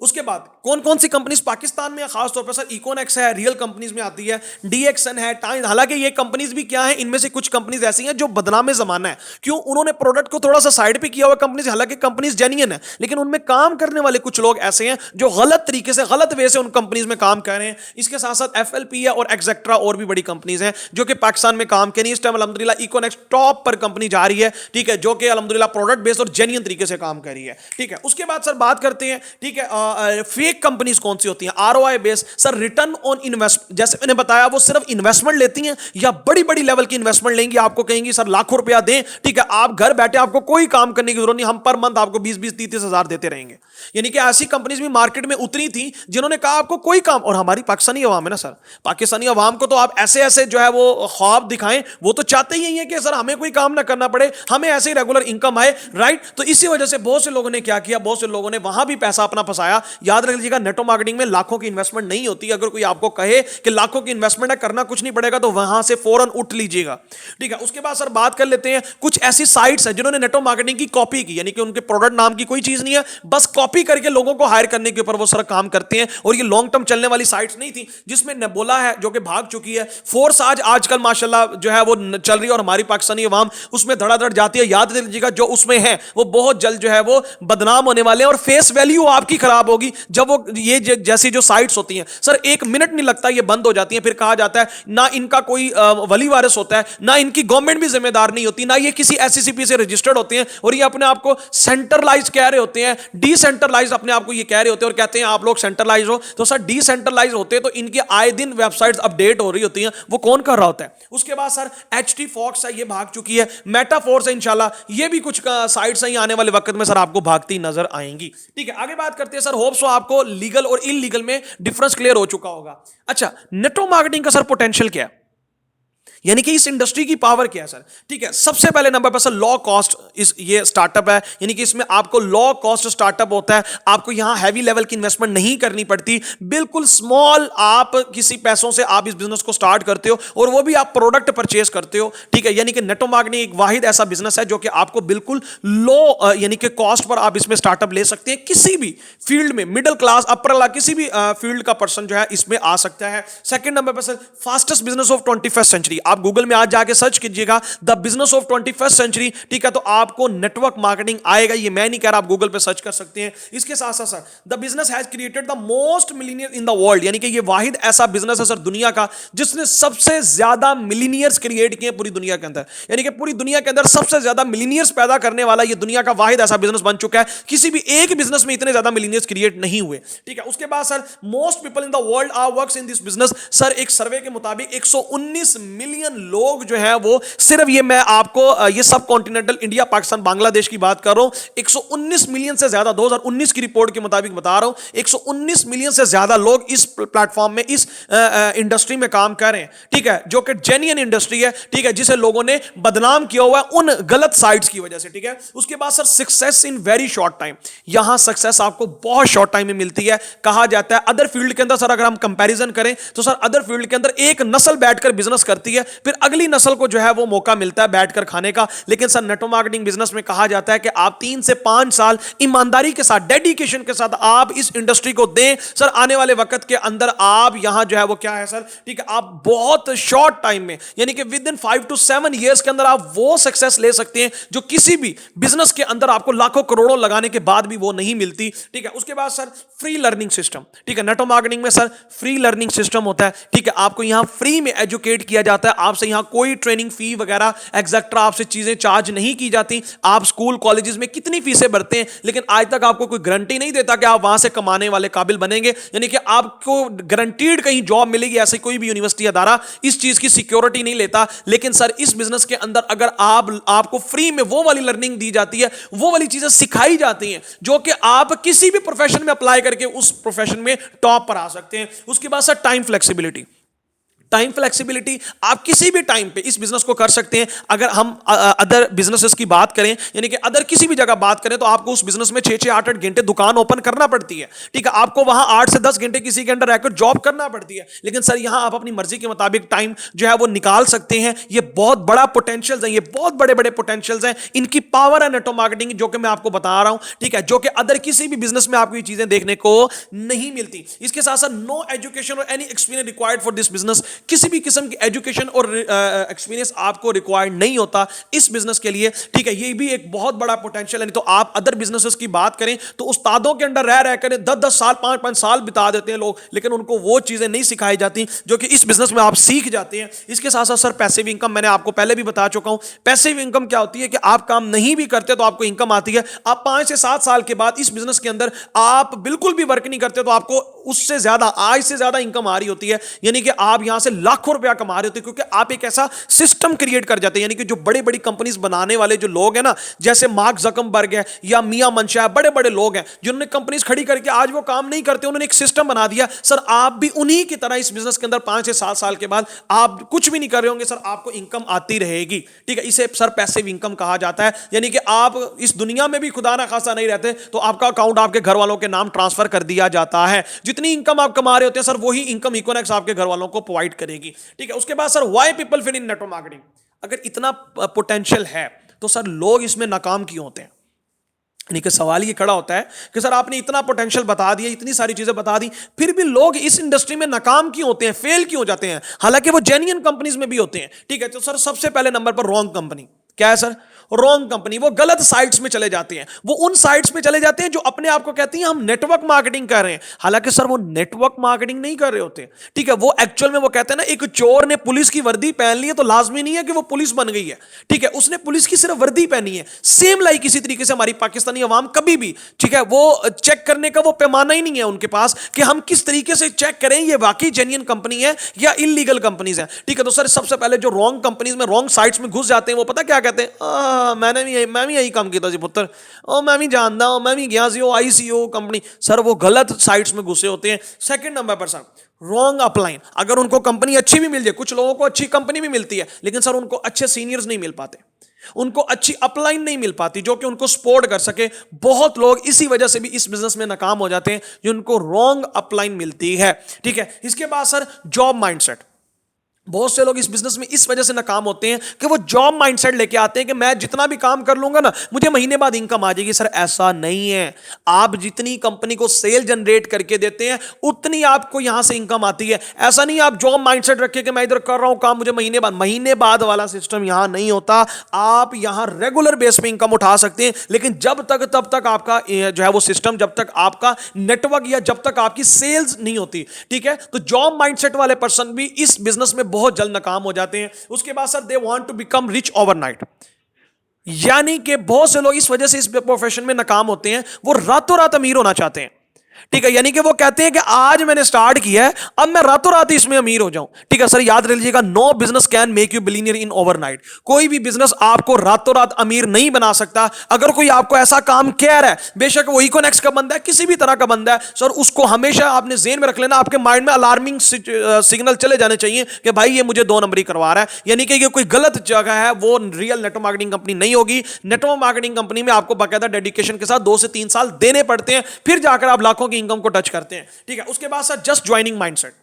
उसके बाद कौन कौन सी कंपनीज पाकिस्तान में, खास तौर पर सर इकोनेक्स है, रियल कंपनीज में आती है, डीएक्सन है, टाइम। हालांकि ये कंपनीज भी क्या है, इनमें से कुछ कंपनीज ऐसी हैं जो बदनाम जमाना है, क्यों, उन्होंने प्रोडक्ट को थोड़ा सा साइड पे किया हुआ कंपनीज, हालांकि कंपनीज जेन्युइन है, लेकिन उनमें काम करने वाले कुछ लोग ऐसे हैं जो गलत तरीके से, गलत वे से उन कंपनीज में काम कर रहे हैं। इसके साथ साथ एफएलपी है और एक्सेट्रा और भी बड़ी कंपनीज हैं जो कि पाकिस्तान में काम कर रही है। इस टाइम अल्हम्दुलिल्लाह इकोनेक्स टॉप पर कंपनी जा रही है, ठीक है, जो कि अल्हम्दुलिल्लाह प्रोडक्ट बेस्ड और जेन्युइन तरीके से काम कर रही है, ठीक है। उसके बाद सर बात करते हैं, ठीक है, फेक कंपनीज कौन सी होती हैं, ROI base, sir return on invest, जैसे मैंने बताया वो सिर्फ इन्वेस्टमेंट लेती हैं या बड़ी बड़ी लेवल की इन्वेस्टमेंट लेंगी, आपको कहेंगी सर लाखों रुपया दें, ठीक है, आप घर बैठे, आपको कोई काम करने की जरूरत नहीं, हम पर मंथ आपको 20-20, 30-30 हजार देते रहेंगे। यानी कि ऐसी कंपनीज भी मार्केट में उतरी थी जिन्होंने कहा आपको कोई काम, और हमारी पाकिस्तानी अवाम है ना सर, पाकिस्तानी अवाम को तो आप ऐसे ऐसे जो है वो ख्वाब दिखाएं, वो तो चाहते ही है कि सर हमें कोई काम ना करना पड़े, हमें ऐसे ही रेगुलर इनकम आए, राइट। तो इसी वजह से बहुत से लोगों ने क्या किया, बहुत से लोगों ने वहां भी पैसा अपना फंसाया। याद रख लीजिएगा, नेटवर्क मार्केटिंग में लाखों की इन्वेस्टमेंट नहीं होती। अगर कोई आपको कहे कि लाखों की इन्वेस्टमेंट है, करना कुछ नहीं पड़ेगा, तो वहां से फौरन उठ लीजिएगा, ठीक है। उसके बाद सर बात कर लेते हैं, कुछ ऐसी साइट्स हैं जिन्होंने नेटवर्क मार्केटिंग की कॉपी की, यानी कि उनके प्रोडक्ट नाम की कोई चीज नहीं है, बस कॉपी करके लोगों को हायर करने के ऊपर वो सर काम करते हैं, और ये लॉन्ग टर्म चलने वाली साइट्स नहीं थी। जिसमें नेबुला है जो कि भाग चुकी है, फोर्स आजकल माशाल्लाह जो है वो चल रही है, और हमारी पाकिस्तानी अवाम उसमें धड़ाधड़ जाती है। याद रखिएगा, जो उसमें है वो बहुत जल्द जो है वो बदनाम होने वाले हैं, और फेस वैल्यू आपकी खराब होगी जब वो ये जैसी जो साइट्स होती हैं सर, एक मिनट नहीं लगता ये बंद हो जाती हैं। फिर कहा जाता है ना इनका कोई वली वारिस होता है, ना इनकी गवर्नमेंट भी जिम्मेदार नहीं होती, ना ये किसी एससीसीपी से रजिस्टर्ड होते हैं, और ये अपने आप को सेंट्रलाइज कह रहे होते हैं, डिसेंट्रलाइज अपने आप को ये कह रहे होते हैं, और कहते हैं आप लोग सेंट्रलाइज हो। तो सर डिसेंट्रलाइज होते हैं तो इनकी आए दिन वेबसाइट्स अपडेट हो रही होती हैं, वो कौन कर रहा होता है। उसके बाद सर एचटी फॉक्स है, ये भाग चुकी है, मेटाफोर्स है, इंशाल्लाह ये भी कुछ साइट्स हैं आने वाले वक्त में सर आपको भागती नजर आएंगी, ठीक है। आगे बात करते हैं सर, होप सो आपको लीगल और इलीगल में डिफरेंस क्लियर हो चुका होगा। अच्छा, नेटवर्क मार्केटिंग का सर पोटेंशियल क्या है, यानी कि इस इंडस्ट्री की पावर क्या है सर, ठीक है। सबसे पहले नंबर पर सर लो कॉस्ट ये स्टार्टअप है, यानी कि इसमें आपको लो कॉस्ट स्टार्टअप होता है, आपको यहां हैवी लेवल की इन्वेस्टमेंट नहीं करनी पड़ती, बिल्कुल स्मॉल आप किसी पैसों से आप इस बिजनेस को स्टार्ट करते हो, और वो भी आप प्रोडक्ट परचेज करते हो, ठीक है। यानी कि नेटवर्क मार्केटिंग एक वाहिद ऐसा बिजनेस है जो कि आपको बिल्कुल लो यानी कि कॉस्ट पर आप इसमें स्टार्टअप ले सकते हैं। किसी भी फील्ड में मिडिल क्लास अपर क्लास किसी भी फील्ड का पर्सन जो है इसमें आ सकता है। सेकंड नंबर पर sir fastest business of 21st century, आप गूगल में आज जाके सर्च कीजिएगा the business of 21st century, ठीक है, तो आपको नेटवर्क मार्केटिंग आएगा। ये मैं नहीं कह रहा, आप गूगल पे सर्च कर सकते हैं। इसके साथ साथ sir the business has created the most millionaire in the world, यानी कि ये वाहिद ऐसा बिजनेस है सर दुनिया का जिसने सबसे ज्यादा मिलीनियर्स क्रिएट किए पूरी दुनिया के अंदर, यानी कि पूरी दुनिया के अंदर सबसे ज्यादा मिलीनियर्स पैदा करने वाला ये दुनिया का वाहिद ऐसा बिजनेस बन चुका है। किसी भी एक बिजनेस में इतने ज्यादा मिलीनियर्स क्रिएट नहीं हुए, ठीक है। उसके बाद sir most people in the world are works in this business, sir एक सर्वे के मुताबिक 119 मिलियन लोग जो है वो सिर्फ ये मैं आपको ये सब कॉन्टिनेंटल इंडिया पाकिस्तान बांग्लादेश की बात कर रहा हूं, 119 मिलियन से ज्यादा 2019 की रिपोर्ट के मुताबिक बता रहा हूं, 119 मिलियन से ज्यादा लोग इस प्लेटफॉर्म में इस इंडस्ट्री में काम कर रहे हैं, ठीक है, जो कि जेन्युइन इंडस्ट्री है, ठीक है, जिसे लोगों ने बदनाम किया हुआ है उन गलत साइट्स की वजह से, ठीक है। उसके बाद sir success in very short time, यहां सक्सेस आपको बहुत शॉर्ट टाइम में मिलती है। कहा जाता है अदर फील्ड के अंदर सर अगर हम कंपैरिजन करें तो सर अदर फील्ड के अंदर एक नस्ल बैठकर बिजनेस करती है, फिर अगली नस्ल को जो है वो मौका मिलता है बैठकर खाने का, लेकिन सर नेटवर्क मार्केटिंग बिजनेस में कहा जाता है कि आप 3 से 5 साल ईमानदारी के साथ, डेडिकेशन के साथ आप इस इंडस्ट्री को दें सर, आने वाले वक्त के अंदर आप यहां जो है वो क्या है सर, ठीक है, आप बहुत शॉर्ट टाइम में यानी कि विद इन 5 to 7 ईयर्स के अंदर आप वो सक्सेस ले सकते हैं जो किसी भी बिजनेस के अंदर आपको लाखों करोड़ों लगाने के बाद भी वो नहीं मिलती, ठीक है। उसके बाद सर फ्री लर्निंग सिस्टम, ठीक है, नेटवर्क मार्केटिंग में सर फ्री लर्निंग सिस्टम होता है, ठीक है, आपको यहां फ्री में एजुकेट किया जाता है, आपसे यहां कोई ट्रेनिंग फी वगैरह एक्सेट्रा आपसे चीजें चार्ज नहीं की जाती। आप स्कूल कॉलेजेस में कितनी फीसें भरते हैं, लेकिन आज तक आपको कोई गारंटी नहीं देता कि आप वहां से कमाने वाले काबिल बनेंगे, यानी कि आपको गारंटीड कहीं जॉब मिलेगी, ऐसे कोई भी यूनिवर्सिटी अदारा इस चीज की सिक्योरिटी नहीं लेता। लेकिन सर इस बिजनेस के अंदर अगर आपको फ्री में वो वाली लर्निंग दी जाती है, वो वाली चीजें सिखाई जाती हैं जो कि आप किसी भी प्रोफेशन में अप्लाई करके उस प्रोफेशन में टॉप पर आ सकते हैं। उसके बाद sir time flexibility, time flexibility, आप किसी भी टाइम पे इस बिजनेस को कर सकते हैं। अगर हम अदर बिजनेसेस की बात करें, यानी कि अदर किसी भी जगह बात करें, तो आपको उस बिजनेस में 6-6 8-8 घंटे दुकान ओपन करना पड़ती है, ठीक है, आपको वहां 8 से 10 घंटे किसी के अंडर रहकर जॉब करना पड़ती है। लेकिन सर यहां आप अपनी मर्जी के मुताबिक टाइम जो है वो निकाल सकते हैं। ये बहुत बड़ा पोटेंशियल है, ये बहुत बड़े बड़े पोटेंशियल हैं, इनकी पावर है नेटवर्क मार्केटिंग जो कि मैं आपको बता रहा हूं, ठीक है, जो कि अदर किसी भी बिजनेस में आपको ये चीजें देखने को नहीं मिलती। इसके साथ साथ नो एजुकेशन और any experience required for this business, किसी भी किस्म की एजुकेशन और एक्सपीरियंस आपको रिक्वायर्ड नहीं होता इस बिजनेस के लिए, ठीक है। ये भी एक बहुत बड़ा पोटेंशियल है। नहीं तो आप अदर बिजनेसेस की बात करें तो उस्तादों के अंडर रह कर 10-10 साल 5-5 साल बिता देते हैं लोग, लेकिन उनको वो चीजें नहीं सिखाई जाती जो कि इस बिजनेस में आप सीख जाते हैं। इसके साथ साथ सर पैसिव इनकम, मैंने आपको पहले भी बता चुका हूं। पैसिव इनकम क्या होती है कि आप काम नहीं भी करते तो आपको इनकम आती है। आप 5 से 7 साल के बाद इस बिजनेस के अंदर आप बिल्कुल भी वर्क नहीं करते तो आपको उससे ज्यादा, आज से ज्यादा इनकम आ रही होती है, यानी कि आप यहां से लाखों रुपया कमा रहे होते हैं, क्योंकि आप एक ऐसा सिस्टम क्रिएट कर जाते हैं। यानी कि जो बड़ी बड़ी कंपनीज बनाने वाले जो लोग हैं ना, जैसे मार्क ज़करबर्ग है या मियां मंशा है, बड़े बड़े लोग हैं जिन्होंने कंपनीज खड़ी करके आज वो काम नहीं करते, उन्होंने एक सिस्टम बना दिया। सर आप भी उन्हीं की तरह इस बिजनेस के अंदर 5 से 7 साल के बाद आप कुछ भी नहीं कर रहे होंगे सर, आपको इनकम आती रहेगी, ठीक है। इसे सर पैसिव इनकम कहा जाता है। यानी कि आप इस दुनिया में भी खुदा ना खासा नहीं रहते तो आपका अकाउंट आपके घर वालों के नाम ट्रांसफर कर दिया जाता है। जितनी इनकम आप कमा रहे होते हैं सर, वही इनकम इकोनॉमिक्स आपके घर वालों को प्रोवाइड करेगी, ठीक है। उसके बाद sir why people fail in network marketing, अगर इतना पोटेंशियल है तो सर लोग इसमें नाकाम क्यों होते हैं? यानी कि सवाल ये खड़ा होता है कि सर आपने इतना पोटेंशियल बता दिया, इतनी सारी चीजें बता दी, फिर भी लोग इस इंडस्ट्री में नाकाम क्यों होते हैं, फेल क्यों हो जाते हैं, हालांकि वो जेन्युइन कंपनीज में भी होते हैं, ठीक है। तो सर सबसे पहले नंबर पर रॉन्ग कंपनी। क्या है सर? Wrong company. वो गलत साइट्स में चले जाते हैं, वो उन साइट्स में चले जाते हैं जो अपने आप को कहती हैं हम नेटवर्क मार्केटिंग कर रहे हैं, हालांकि सर वो नेटवर्क मार्केटिंग नहीं कर रहे होते, ठीक है। वो एक्चुअल में वो कहते हैं ना, एक चोर ने पुलिस की वर्दी पहन ली है तो लाजमी नहीं है कि वो पुलिस बन गई है, ठीक है, उसने पुलिस की सिर्फ वर्दी पहनी है। सेम लाइक इसी तरीके से हमारी पाकिस्तानी अवाम कभी भी, ठीक है, वो चेक करने का वो पैमाना ही नहीं है उनके पास कि हम किस तरीके से चेक करें ये वाकई जेन्युइन कंपनी है या इलीगल कंपनीज है, ठीक है। तो सर सबसे पहले जो रॉन्ग कंपनीज में, रॉन्ग साइट्स में घुस जाते हैं, वो पता क्या कहते हैं, मैं भी यही काम किया जी पुत्र, ओ मैं भी जानता हूं, मैं भी गया सी ओ ICO कंपनी। सर वो गलत साइट्स में घुसे होते हैं। सेकंड नंबर पर सर रॉन्ग अपलाइन। अगर उनको कंपनी अच्छी भी मिल जाए, कुछ लोगों को अच्छी कंपनी भी मिलती है, लेकिन सर उनको अच्छे सीनियर्स नहीं मिल पाते, उनको अच्छी अपलाइन नहीं मिल पाती जो कि उनको सपोर्ट कर सके। बहुत लोग इसी वजह से भी इस बिजनेस में नाकाम हो जाते हैं, जो उनको रॉन्ग अपलाइन मिलती है, ठीक है। इसके बाद सर जॉब माइंडसेट। बहुत से लोग इस बिजनेस में इस वजह से नाकाम होते हैं कि वो जॉब माइंडसेट लेके आते हैं कि मैं जितना भी काम कर लूंगा ना, मुझे महीने बाद इनकम आ जाएगी। सर ऐसा नहीं है। आप जितनी कंपनी को सेल जनरेट करके देते हैं, उतनी आपको यहां से इनकम आती है। ऐसा नहीं आप जॉब माइंडसेट रखिए कि मैं इधर कर रहा हूं काम, मुझे महीने बाद वाला सिस्टम यहां नहीं होता। आप यहां रेगुलर बेस पे इनकम उठा सकते हैं, लेकिन जब तक तब तक आपका जो है वो सिस्टम, जब तक आपका नेटवर्क या जब तक आपकी सेल्स नहीं होती, ठीक है। तो जॉब माइंडसेट वाले पर्सन भी इस बिजनेस में बहुत जल्द नाकाम हो जाते हैं। उसके बाद sir they want to become rich overnight. यानी कि बहुत से लोग इस वजह से इस प्रोफेशन में नाकाम होते हैं, वो रातों रात अमीर होना चाहते हैं, ठीक है, यानी कि वो कहते हैं कि आज मैंने स्टार्ट किया है, अब मैं रातों रात इसमें अमीर हो जाऊं। ठीक है सर, याद रख लीजिएगा, no business can make you billionaire in overnight. कोई भी बिजनेस आपको रातों रात अमीर नहीं बना सकता। अगर कोई आपको ऐसा काम कह रहा है, बेशक वो इकोनॉमिक्स का बंदा है, किसी भी तरह का बंदा है सर, उसको हमेशा आपने जेहन में रख लेना, आपके माइंड में अलार्मिंग सिग्नल चले जाने चाहिए कि भाई ये मुझे 2 नंबरी करवा रहा है, यानी कि ये कोई गलत जगह है, वो रियल नेटवर्क मार्केटिंग कंपनी नहीं होगी। नेटवर्क मार्केटिंग कंपनी में आपको बाकायदा डेडिकेशन के साथ 2 से 3 साल देने पड़ते हैं, फिर जाकर आप लाखों की इनकम को टच करते हैं। ठीक है, उसके बाद सर जस्ट ज्वाइनिंग माइंडसेट।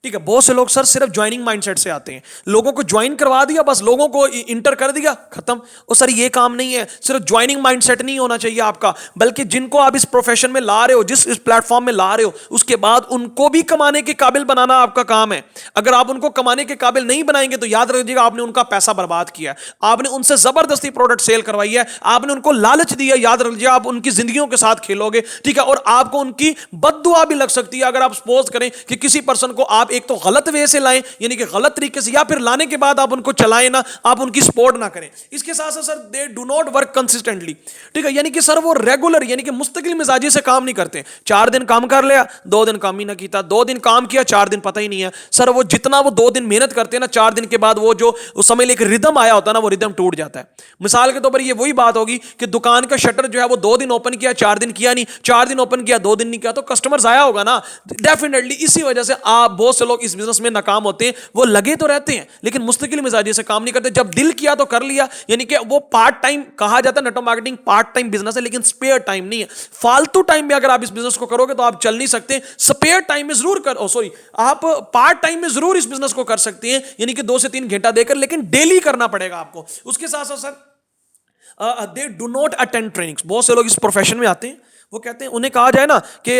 ठीक है, बहुत से लोग सर सिर्फ ज्वाइनिंग माइंडसेट से आते हैं, लोगों को ज्वाइन करवा दिया, बस लोगों को इंटर कर दिया, खत्म। और सर ये काम नहीं है, सिर्फ ज्वाइनिंग माइंडसेट नहीं होना चाहिए आपका, बल्कि जिनको आप इस प्रोफेशन में ला रहे हो, जिस इस प्लेटफॉर्म में ला रहे हो, उसके बाद उनको भी कमाने के काबिल बनाना आपका काम है। अगर आप उनको कमाने के काबिल नहीं बनाएंगे तो याद रखिएगा, आपने उनका पैसा बर्बाद किया, आपने उनसे जबरदस्ती प्रोडक्ट सेल करवाई है, आपने उनको लालच दिया, याद रखिए आप उनकी जिंदगियों के साथ खेलोगे। ठीक है, और आपको उनकी बद्दुआ भी लग सकती है अगर आप सपोज करें कि किसी पर्सन को आप एक तो गलत वे से लाएं, यानी कि गलत तरीके से, या फिर लाने के बाद आप उनको चलाएं ना, आप उनकी सपोर्ट ना करें। इसके साथ साथ sir they do not work consistently. ठीक है, यानी कि सर वो रेगुलर, यानी कि मुस्तकिल मिजाजी से काम नहीं करते। 4 दिन काम कर लिया, 2 दिन काम ही ना किया, 2 दिन काम किया, 4 दिन पता ही नहीं है। सर वो जितना वो 2 दिन मेहनत करते हैं ना, 4 दिन के बाद वो जो उस समय एक रिदम आया होता है ना, वो रिदम टूट जाता है। मिसाल के तौर पर ये वही बात होगी कि दुकान का शटर जो है वो 2 दिन ओपन किया, 4 दिन किया नहीं, 4 दिन ओपन किया, 2 दिन नहीं किया, तो कस्टमर आया होगा ना डेफिनेटली। इसी वजह से आप बहुत से लोग इस बिजनेस में नाकाम होते हैं, वो लगे तो रहते हैं लेकिन मुस्तकिल मिजाजी से काम नहीं करते। जब दिल किया तो कर लिया, यानी कि वो पार्ट टाइम कहा जाता है, network marketing part time business है, लेकिन स्पेयर टाइम नहीं है। फालतू टाइम में अगर आप इस बिजनेस को करोगे तो आप चल नहीं सकते। स्पेयर टाइम में जरूर कर, सॉरी, आप पार्ट टाइम में जरूर इस बिजनेस को कर सकते हैं, यानी कि 2 से 3 घंटा देकर, लेकिन डेली करना पड़ेगा आपको। उसके साथ साथ sir they do not attend trainings. बहुत से लोग इस प्रोफेशन में आते हैं, वो कहते हैं, उन्हें कहा जाए ना कि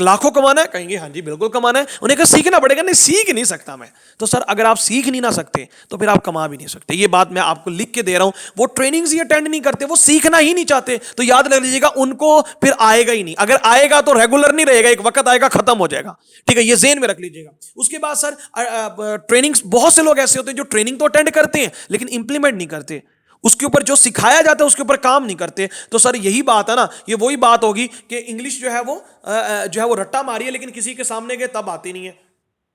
लाखों कमाना है, कहेंगे हाँ जी बिल्कुल कमाना है। उन्हें कहा सीखना पड़ेगा, नहीं सीख नहीं सकता मैं। तो सर अगर आप सीख नहीं ना सकते तो फिर आप कमा भी नहीं सकते। ये बात मैं आपको लिख के दे रहा हूं। वो ट्रेनिंग्स ही अटेंड नहीं करते, वो सीखना ही नहीं चाहते, तो याद रख लीजिएगा उनको फिर आएगा ही नहीं। अगर आएगा तो रेगुलर नहीं रहेगा, एक वक्त आएगा खत्म हो जाएगा। ठीक है, ये जेहन में रख लीजिएगा। उसके बाद सर ट्रेनिंग्स, बहुत से लोग ऐसे होते हैं जो ट्रेनिंग तो अटेंड करते हैं लेकिन इंप्लीमेंट नहीं करते, उसके ऊपर जो सिखाया जाता है उसके ऊपर काम नहीं करते। तो सर यही बात है ना, ये वही बात होगी कि इंग्लिश जो है वो रट्टा मारी है, लेकिन किसी के सामने गए तब आती नहीं है।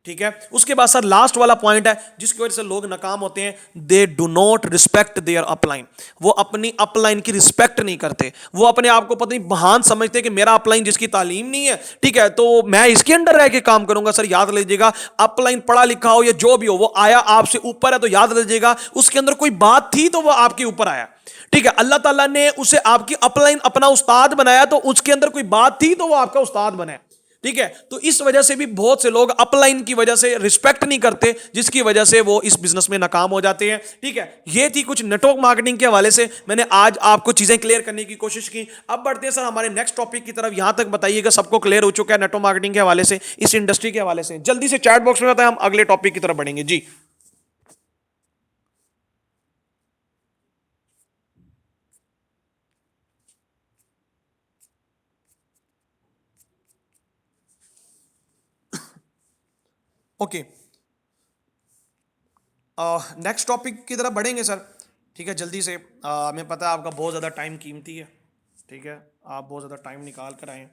ठीक है, उसके बाद सर लास्ट वाला पॉइंट है जिसकी वजह से लोग नाकाम होते हैं, they do not respect there upline. वो अपनी अपलाइन की रिस्पेक्ट नहीं करते, वो अपने आप को पता नहीं महान समझते हैं कि मेरा अपलाइन जिसकी तालीम नहीं है, ठीक है, तो मैं इसके अंडर रह के काम करूंगा। सर याद लीजिएगा, अपलाइन पढ़ा लिखा हो या जो भी हो, वो आया आपसे ऊपर है, तो याद लीजिएगा उसके अंदर कोई बात थी तो वो आपके ऊपर आया। ठीक है, अल्लाह ताला ने उसे आपकी अपलाइन अपना उस्ताद बनाया, तो उसके अंदर कोई बात थी तो वो आपका उस्ताद बना। ठीक है, तो इस वजह से भी बहुत से लोग अपलाइन की वजह से रिस्पेक्ट नहीं करते, जिसकी वजह से वो इस बिजनेस में नाकाम हो जाते हैं। ठीक है, ये थी कुछ नेटवर्क मार्केटिंग के हवाले से, मैंने आज आपको चीजें क्लियर करने की कोशिश की। अब बढ़ते हैं सर हमारे नेक्स्ट टॉपिक की तरफ। यहां तक बताइएगा सबको क्लियर हो चुका है नेटवर्क मार्केटिंग के हवाले से, इस इंडस्ट्री के हवाले से? जल्दी से चैट बॉक्स में बताएं, हम अगले टॉपिक की तरफ बढ़ेंगे जी। ओके, नेक्स्ट टॉपिक की तरफ बढ़ेंगे सर। ठीक है, जल्दी से, हमें पता है आपका बहुत ज़्यादा टाइम कीमती है। ठीक है, आप बहुत ज़्यादा टाइम निकाल कर आए हैं।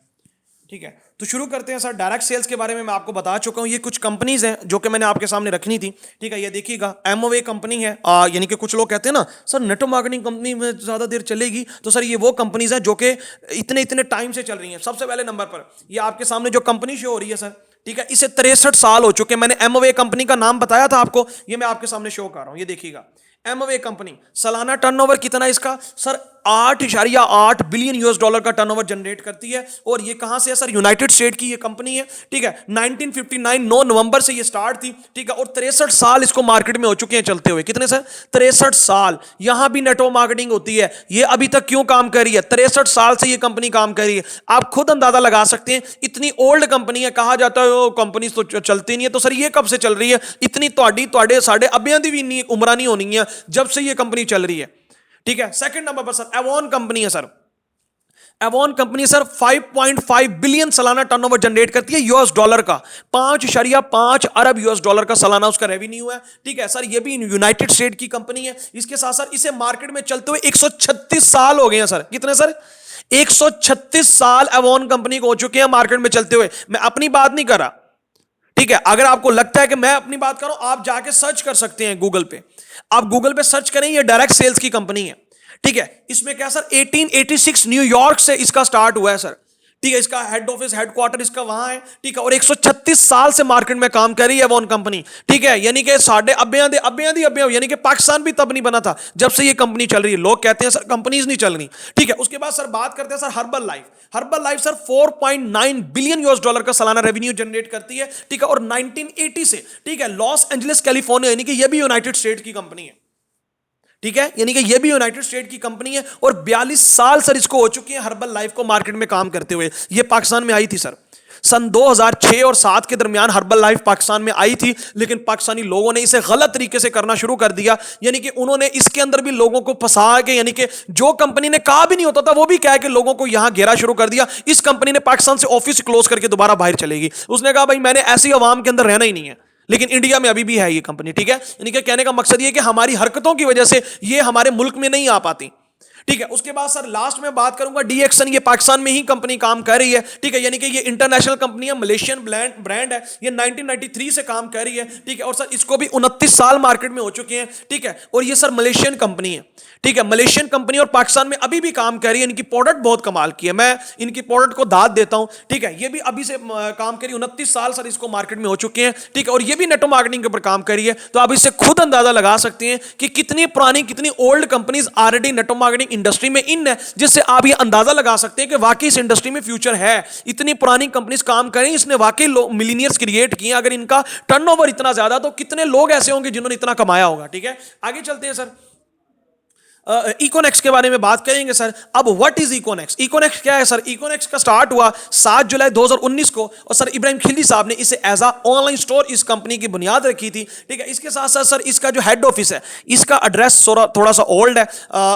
ठीक है, तो शुरू करते हैं सर। डायरेक्ट सेल्स के बारे में मैं आपको बता चुका हूँ, ये कुछ कंपनीज हैं जो कि मैंने आपके सामने रखनी थी। ठीक है, ये देखिएगा, एमओवे कंपनी है, यानी कि कुछ लोग कहते हैं ना सर नेटवर्क मार्केटिंग कंपनी में ज़्यादा देर चलेगी, तो सर ये वो कंपनीज हैं जो कि इतने इतने टाइम से चल रही हैं। सबसे पहले नंबर पर ये आपके सामने जो कंपनी शो हो रही है सर, ठीक है, इसे 63 साल हो चुके हैं। मैंने एमओवे कंपनी का नाम बताया था आपको, ये मैं आपके सामने शो कर रहा हूँ, ये देखिएगा। एमवे कंपनी, सालाना टर्नओवर कितना इसका सर? 8.8 बिलियन यूएस डॉलर का टर्नओवर जनरेट करती है। और ये कहां से है सर? यूनाइटेड स्टेट की ये कंपनी है। ठीक है, 1959 9 नवंबर से ये स्टार्ट थी। ठीक है, और 63 साल इसको मार्केट में हो चुके हैं चलते हुए। कितने सर? 63 साल। यहां भी नेटवर्क मार्केटिंग होती है। ये अभी तक क्यों काम कर रही है? 63 साल से ये कंपनी काम कर रही है। आप खुद अंदाजा लगा सकते हैं, इतनी ओल्ड कंपनी है। कहा जाता है कंपनी तो चलती नहीं है, तो सर ये कब से चल रही है? इतनी ਤੁਹਾਡੇ साढ़े अबियां दी भी नहीं उम्र नहीं होनी है जब से ये कंपनी चल रही है। ठीक है, सेकंड नंबर पर सर एवॉन कंपनी है। Sir Avon company sir 5.5 billion सालाना टर्नओवर जनरेट करती है यूएस डॉलर का। 5.5 अरब यूएस डॉलर का सालाना उसका रेवेन्यू है। ठीक है सर, ये भी यूनाइटेड स्टेट की कंपनी है। इसके साथ साथ इसे मार्केट में चलते हुए 136 साल हो गए हैं सर। कितने सर? 136 साल एवॉन कंपनी को हो चुके हैं मार्केट में चलते हुए। मैं अपनी बात नहीं कर रहा, ठीक है। अगर आपको लगता है कि मैं अपनी बात कर रहा हूं, आप जाके सर्च कर सकते हैं गूगल पे। आप गूगल पे सर्च करें, ये डायरेक्ट सेल्स की कंपनी है, ठीक है। इसमें क्या सर, 1886 न्यूयॉर्क से इसका स्टार्ट हुआ है सर, ठीक है। इसका हेड ऑफिस, हेडक्वार्टर इसका वहां है, ठीक है। और 136 साल से मार्केट में काम कर रही है वॉन कंपनी, ठीक है। यानी कि साढ़े अब्बे यानी कि पाकिस्तान भी तब नहीं बना था जब से ये कंपनी चल रही है। लोग कहते हैं सर कंपनीज नहीं चल रही, ठीक है। उसके बाद सर बात करते हैं sir herbal life. Herbal life sir 4.9 billion US dollar का सालाना रेवेन्यू जनरेट करती है, ठीक है। और 1980 से, ठीक है, लॉस एंजलिस कैलिफोर्निया, यानी कि ये भी यूनाइटेड स्टेट की कंपनी है, ठीक है। यानी कि ये भी यूनाइटेड स्टेट की कंपनी है। और 42 साल सर इसको हो चुकी है हर्बल लाइफ को मार्केट में काम करते हुए। ये पाकिस्तान में आई थी सर सन 2006 और 7 के दरमियान हर्बल लाइफ पाकिस्तान में आई थी, लेकिन पाकिस्तानी लोगों ने इसे गलत तरीके से करना शुरू कर दिया। यानी कि उन्होंने इसके अंदर भी लोगों को फंसा के, यानी कि जो कंपनी ने कहा भी नहीं होता था वो भी कह के लोगों को यहां घेरा शुरू कर दिया। इस कंपनी ने पाकिस्तान से ऑफिस क्लोज करके दोबारा बाहर चलेगी। उसने कहा भाई मैंने ऐसी अवाम के अंदर रहना ही नहीं है। लेकिन इंडिया में अभी भी है ये कंपनी, ठीक है। यानी कि कहने का मकसद ये कि हमारी हरकतों की वजह से ये हमारे मुल्क में नहीं आ पाती, ठीक है। उसके बाद सर लास्ट में बात करूंगा डीएक्सन, ये पाकिस्तान में ही कंपनी काम कर रही है, ठीक है। यानी कि ये इंटरनेशनल कंपनी है, मलेशियन ब्रांड है, ये 1993 से काम कर रही है, ठीक है। और सर इसको भी 29 साल मार्केट में हो चुके हैं, ठीक है। और ये सर मलेशियन कंपनी है, ठीक है। मलेशियन कंपनी और पाकिस्तान में अभी भी काम कर रही है। इनकी प्रोडक्ट बहुत कमाल की है, मैं इनकी प्रोडक्ट को दाद देता हूं, ठीक है। ये भी अभी से काम कर रही है, 29 साल सर इसको मार्केट में हो चुके हैं, ठीक है। और ये भी नेटवर्क मार्केटिंग के ऊपर काम कर रही है। तो आप इससे खुद अंदाजा लगा सकते हैं कि कितनी पुरानी, कितनी old companies already network marketing industry में इन है, जिससे आप ये अंदाजा लगा सकते हैं कि वाकई इस इंडस्ट्री में फ्यूचर है। इतनी पुरानी कंपनीज काम करें, इसने वाकई मिलीनियर्स क्रिएट किए। अगर इनका टर्नओवर इतना ज्यादा, तो कितने लोग ऐसे होंगे जिन्होंने इतना कमाया होगा, ठीक है। आगे चलते हैं सर, इकोनेक्स के बारे में बात करेंगे सर। अब व्हाट इज इकोनेक्स? इकोनेक्स क्या है सर? इकोनेक्स का स्टार्ट हुआ 7 जुलाई 2019 को, और सर इब्राहिम खिल्जी साहब ने इसे एज अ ऑनलाइन स्टोर इस कंपनी की बुनियाद रखी थी, ठीक है। इसके साथ साथ सर इसका जो हेड ऑफिस है, इसका एड्रेस थोड़ा सा ओल्ड है,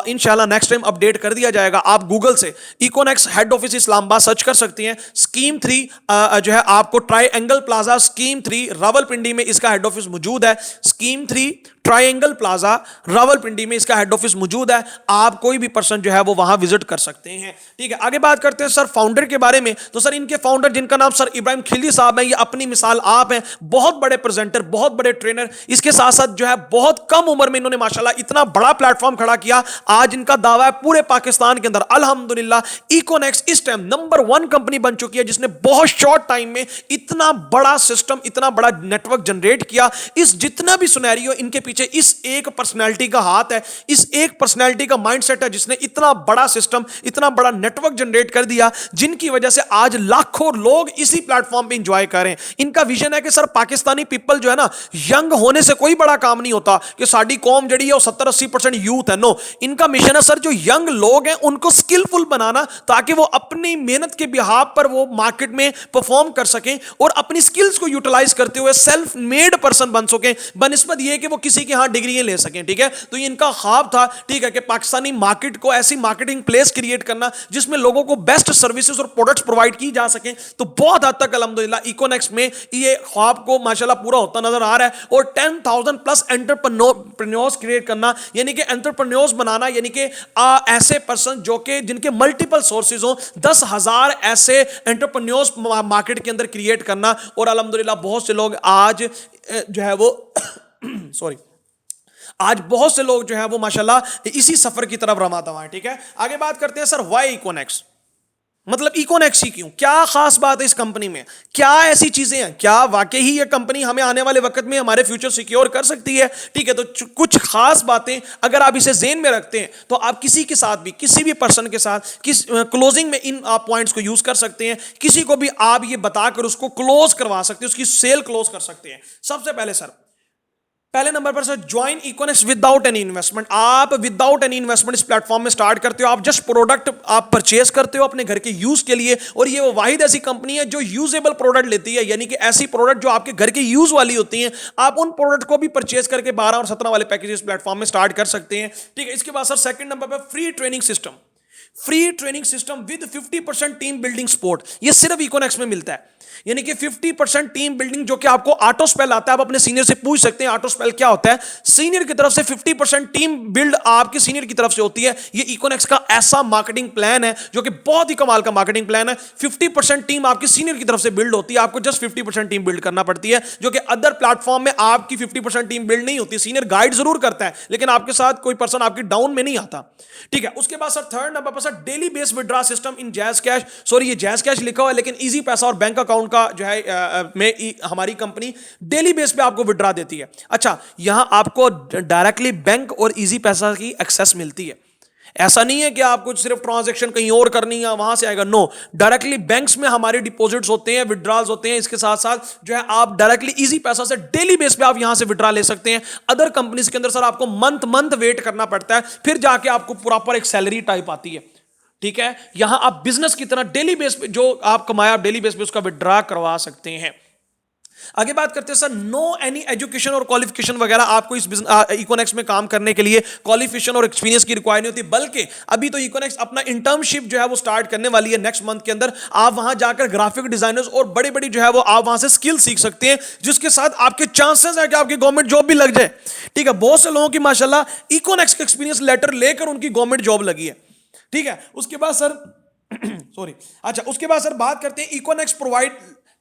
इंशाल्लाह नेक्स्ट टाइम अपडेट कर दिया जाएगा। आप गूगल से इकोनेक्स हेड ऑफिस इस्लामाबाद सर्च कर सकते हैं। स्कीम 3 जो है आपको ट्राइएंगल प्लाजा स्कीम 3 रावलपिंडी में इसका हेड ऑफिस मौजूद है। स्कीम 3 ट्राइएंगल प्लाजा रावलपिंडी में इसका हेड ऑफिस मौजूद है। आप कोई भी पर्सन जो है वो वहां विजिट कर सकते हैं, ठीक है। आगे बात करते हैं सर फाउंडर के बारे में। तो सर इनके फाउंडर, जिनका नाम सर इब्राहिम खिल्जी साहब है, ये अपनी मिसाल आप हैं, बहुत बड़े प्रेजेंटर, बहुत बड़े ट्रेनर। इसके साथ साथ जो है बहुत कम उम्र में इन्होंने माशाल्लाह इतना बड़ा प्लेटफॉर्म खड़ा किया। आज इनका दावा है पूरे पाकिस्तान के अंदर अल्हम्दुलिल्लाह इकोनेक्स इस टाइम नंबर 1 कंपनी बन चुकी है, जिसने बहुत शॉर्ट टाइम में इतना बड़ा सिस्टम, इतना बड़ा नेटवर्क जनरेट किया। इस जितना भी सिनेरियो इनके पीछे इस एक पर्सनालिटी का हाथ है, इस एक पर्सनालिटी का माइंडसेट है, जिसने इतना बड़ा सिस्टम, इतना बड़ा नेटवर्क जनरेट कर दिया, जिनकी वजह से आज लाखों लोग इसी प्लेटफॉर्म पे एंजॉय कर रहे हैं। इनका विजन है कि सर पाकिस्तानी पीपल जो है ना, यंग होने से कोई बड़ा काम नहीं होता कि साड़ी कौम जड़ी है वो 70-80% यूथ है। नो, इनका मिशन है सर जो यंग लोग हैं उनको स्किलफुल बनाना, ताकि वो अपनी मेहनत के बिहाफ पर वो मार्केट में परफॉर्म कर सकें और अपनी स्किल्स को यूटिलाइज करते हुए सेल्फ मेड पर्सन बन सकें, बनिस्बत ये कि वो किसी के हाथ डिग्री ले सकें, ठीक है। तो ये इनका ख्वाब था, ठीक है, कि पाकिस्तानी मार्केट को ऐसी मार्केटिंग प्लेस क्रिएट करना जिसमें लोगों को बेस्ट सर्विसेज और प्रोडक्ट्स प्रोवाइड की जा सकें। तो बहुत हद तक अल्हम्दुलिल्लाह इकोनेक्स में ये ख्वाब को माशाल्लाह पूरा होता नजर आ रहा है। और 10,000 प्लस एंटरप्रेन्योर्स क्रिएट करना, यानी कि एंटरप्रेन्योर्स बनाना, यानी कि ऐसे पर्सन जो कि जिनके मल्टीपल सोर्सेज हो, 10,000 ऐसे एंटरप्रेन्योर्स मार्केट के अंदर क्रिएट करना। और अल्हम्दुलिल्लाह बहुत से लोग आज जो है वो सॉरी आज बहुत से लोग जो है वो माशाल्लाह इसी सफर की तरफ रवाना हुए हैं, ठीक है। आगे बात करते हैं सर व्हाई इकोनेक्स, मतलब इकोनेक्स ही क्यों, क्या खास बात है इस कंपनी में, क्या ऐसी चीजें हैं, क्या वाकई ही ये कंपनी हमें आने वाले वक्त में हमारे फ्यूचर सिक्योर कर सकती है, ठीक है। तो कुछ खास बातें अगर आप इसे ज़हन में रखते हैं तो आप किसी के साथ भी, किसी भी पर्सन के साथ क्लोजिंग में इन आप पॉइंट्स को यूज कर सकते हैं। किसी को भी आप ये बताकर उसको क्लोज करवा सकते हैं, उसकी सेल क्लोज कर सकते हैं। सबसे पहले सर, पहले नंबर पर sir join Econex without any investment. आप विदाउट एनी इन्वेस्टमेंट इस प्लेटफॉर्म में स्टार्ट करते हो, आप जस्ट प्रोडक्ट आप परचेस करते हो अपने घर के यूज के लिए। और ये वो वाहिद ऐसी कंपनी है जो यूजेबल प्रोडक्ट लेती है, यानी कि ऐसी प्रोडक्ट जो आपके घर के यूज वाली होती हैं, आप उन प्रोडक्ट को भी परचेस करके 12 और 17 वाले पैकेज इस प्लेटफॉर्म में स्टार्ट कर सकते हैं, ठीक है। इसके बाद सर सेकंड नंबर पर free training system. Free training system with 50% team building support, ये सिर्फ इकोनेक्स में मिलता है। यानी कि 50% टीम बिल्डिंग जो कि आपको ऑटो स्पेल आता है, आप अपने सीनियर से पूछ सकते हैं ऑटो स्पेल क्या होता है। सीनियर की तरफ से 50% टीम बिल्ड आपके सीनियर की तरफ से होती है। ये इकोनेक्स का ऐसा मार्केटिंग प्लान है जो कि बहुत ही कमाल का मार्केटिंग प्लान है। 50% टीम आपकी सीनियर की तरफ से बिल्ड होती है, आपको जस्ट 50% टीम बिल्ड करना पड़ती है, जो कि अदर प्लेटफॉर्म में आपकी 50% टीम बिल्ड नहीं होती। सीनियर गाइड जरूर करता है लेकिन आपके साथ कोई पर्सन आपकी डाउन में नहीं आता। ठीक है, उसके बाद सर थर्ड नंबर पर sir daily base withdraw system in jazz cash. Sorry ये जैज कैश लिखा हुआ है लेकिन इजी पैसा और बैंक अकाउंट का जो है में हमारी कंपनी डेली बेस पे आपको विड्रॉ देती है। अच्छा, यहां आपको डायरेक्टली बैंक और इजी पैसा की एक्सेस मिलती है। ऐसा नहीं है कि आपको सिर्फ ट्रांजैक्शन कहीं और करनी है वहां से आएगा, नो, डायरेक्टली बैंक्स में हमारे डिपॉजिट्स होते हैं, विड्रॉल्स होते हैं। इसके साथ साथ जो है आप डायरेक्टली इजी पैसा से डेली बेस पे आप यहां से विड्रॉ ले सकते हैं। अदर कंपनीज के अंदर सर आपको मंथ मंथ वेट करना पड़ता है, फिर जाके आपको प्रॉपर एक सैलरी टाइप आती है। ठीक है, यहां आप बिजनेस की तरह डेली बेस पे जो आप कमाया आप डेली बेस पे उसका विड्रॉ करवा सकते हैं। आगे बात करते हैं सर, नो एनी एजुकेशन और क्वालिफिकेशन वगैरह आपको इस इकोनेक्स में काम करने के लिए क्वालिफिकेशन और एक्सपीरियंस की रिक्वायरमेंट नहीं होती, बल्कि अभी तो इकोनेक्स अपना इंटर्नशिप जो है वो स्टार्ट करने वाली है नेक्स्ट मंथ के अंदर। आप वहां जाकर ग्राफिक डिजाइनर्स और बड़ी बड़ी जो है वो आप वहां से स्किल सीख सकते हैं, जिसके साथ आपके चांसेस है कि आपकी गवर्नमेंट जॉब भी लग जाए। ठीक है, बहुत से लोगों की माशाल्लाह इकोनेक्स का एक्सपीरियंस लेटर लेकर उनकी गवर्नमेंट जॉब लगी है। ठीक है, उसके बाद सर सॉरी, अच्छा उसके बाद सर बात करते हैं Econex provide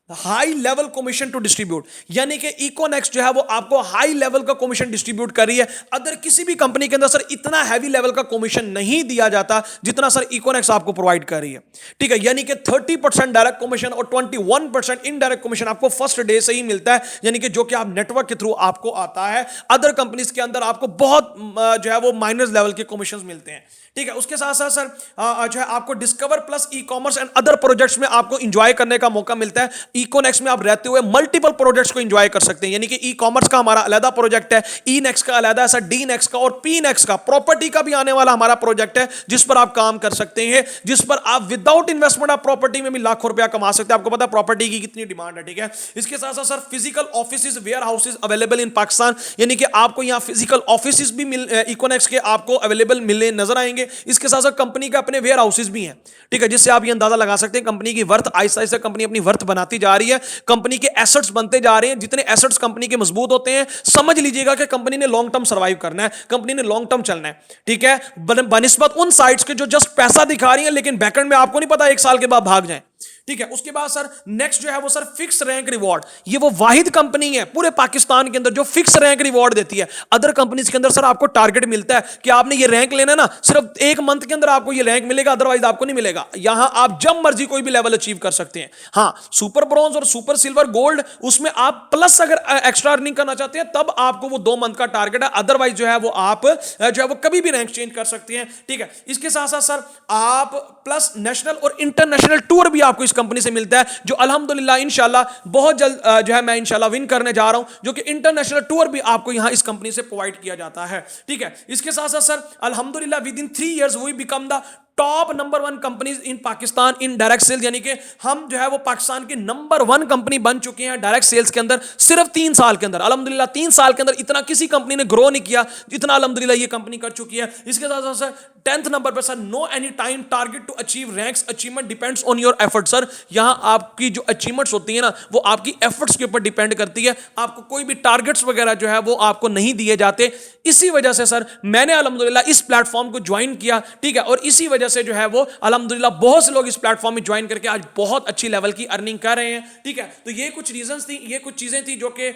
high level commission to distribute. यानी कि इकोनेक्स जो है वो आपको हाई लेवल का कमीशन डिस्ट्रीब्यूट कर रही है। अदर किसी भी कंपनी के अंदर सर इतना हैवी लेवल का कमीशन नहीं दिया जाता जितना सर इकोनेक्स आपको प्रोवाइड कर रही है। ठीक है, यानी कि 30% डायरेक्ट कमीशन और 21% इनडायरेक्ट कमीशन आपको फर्स्ट डे से ही मिलता है, यानी कि जो कि आप नेटवर्क के थ्रू आपको आता है। अदर कंपनीज के अंदर आपको बहुत जो है वो माइनस लेवल के कमीशन मिलते हैं। ठीक है, उसके साथ साथ सर जो है आपको discover plus e commerce and other projects में आपको इंजॉय करने का मौका मिलता है। इकोनेक्स में आप रहते हुए मल्टीपल प्रोजेक्ट्स को इंजॉय कर सकते हैं, यानी कि ई कॉमर्स का हमारा अलग प्रोजेक्ट है, ई नेक्स्ट का अलग है सर, डी नेक्स्ट का और पी नेक्स्ट का प्रॉपर्टी का भी आने वाला हमारा प्रोजेक्ट है, जिस पर आप काम कर सकते हैं, जिस पर आप विदाउट इन्वेस्टमेंट आप प्रॉपर्टी में भी लाखों रुपया कमा सकते हैं। आपको पता है प्रॉपर्टी की कितनी डिमांड है। ठीक है, इसके साथ साथ sir physical office where houses available in Pakistan, यानी कि आपको यहां फिजिकल ऑफिस भी इकोनेक्स के आपको अवेलेबल मिलने नजर आएंगे। इसके साथ साथ कंपनी के अपने वेयर हाउसेज भी हैं। ठीक है, जिससे आप ये अंदाजा लगा सकते हैं कंपनी की वर्थ आहिस्ता आहिस्ता कंपनी अपनी वर्थ बनाती जा रही है, कंपनी के एसेट्स बनते जा रहे हैं। जितने एसेट्स कंपनी के मजबूत होते हैं समझ लीजिएगा कि कंपनी ने लॉन्ग टर्म सर्वाइव करना है, कंपनी ने लॉन्ग टर्म चलना है। ठीक है, बनिस्बत उन साइट्स के जो जस्ट पैसा दिखा रही हैं लेकिन बैकएंड में आपको नहीं पता एक साल के बाद भाग जाए। ठीक है, उसके बाद सर नेक्स्ट जो है वो सर फिक्स रैंक रिवॉर्ड। ये वो वाहिद कंपनी है पूरे पाकिस्तान के अंदर जो फिक्स रैंक रिवॉर्ड देती है। अदर कंपनीज के अंदर सर आपको टारगेट मिलता है कि आपने ये रैंक लेना है ना, सिर्फ एक मंथ के अंदर आपको ये रैंक मिलेगा, अदरवाइज आपको नहीं मिलेगा। यहां आप जब मर्जी कोई भी लेवल अचीव कर सकते हैं। हां, सुपर ब्रॉन्ज और सुपर सिल्वर गोल्ड उसमें आप प्लस अगर एक्स्ट्रा अर्निंग करना चाहते हैं तब आपको वो 2 मंथ का टारगेट है, अदरवाइज जो है वो आप जो है वो कभी भी रैंक चेंज कर सकते हैं। ठीक है, इसके साथ साथ सर आप प्लस नेशनल और इंटरनेशनल टूर भी आपको इस कंपनी से मिलता है, जो अल्हम्दुलिल्लाह इंशाल्लाह बहुत जल्द जो है मैं इंशाल्लाह विन करने जा रहा हूं, जो कि इंटरनेशनल टूर भी आपको यहां इस कंपनी से प्रोवाइड किया जाता है। ठीक है, इसके साथ साथ सर अल्हम्दुलिल्लाह with in 3 years we become the top number 1 companies in Pakistan in direct sales, यानी कि हम जो है वो पाकिस्तान की नंबर 1 कंपनी बन चुके हैं डायरेक्ट सेल्स के अंदर सिर्फ 3 साल के अंदर। अल्हम्दुलिल्लाह 3 साल के अंदर इतना किसी कंपनी ने ग्रो नहीं किया जितना अल्हम्दुलिल्लाह ये कंपनी कर चुकी है। इसके साथ साथ 10th नंबर पर sir no any time target to achieve ranks, achievement depends on your effort. Sir यहां आपकी जो अचीवमेंट्स होती है ना वो आपकी एफर्ट्स के ऊपर डिपेंड करती है, आपको कोई भी टारगेट्स वगैरह जो है वो आपको नहीं दिए जाते। इसी वजह से सर मैंने अल्हम्दुलिल्लाह इस प्लेटफॉर्म को ज्वाइन किया। ठीक है, और इसी वजह से जो है वो अल्हम्दुलिल्लाह बहुत से लोग इस प्लेटफॉर्म में ज्वाइन करके आज बहुत अच्छी लेवल की अर्निंग कर रहे हैं। ठीक है, तो ये कुछ रीजंस थी, ये कुछ चीजें थी जो कि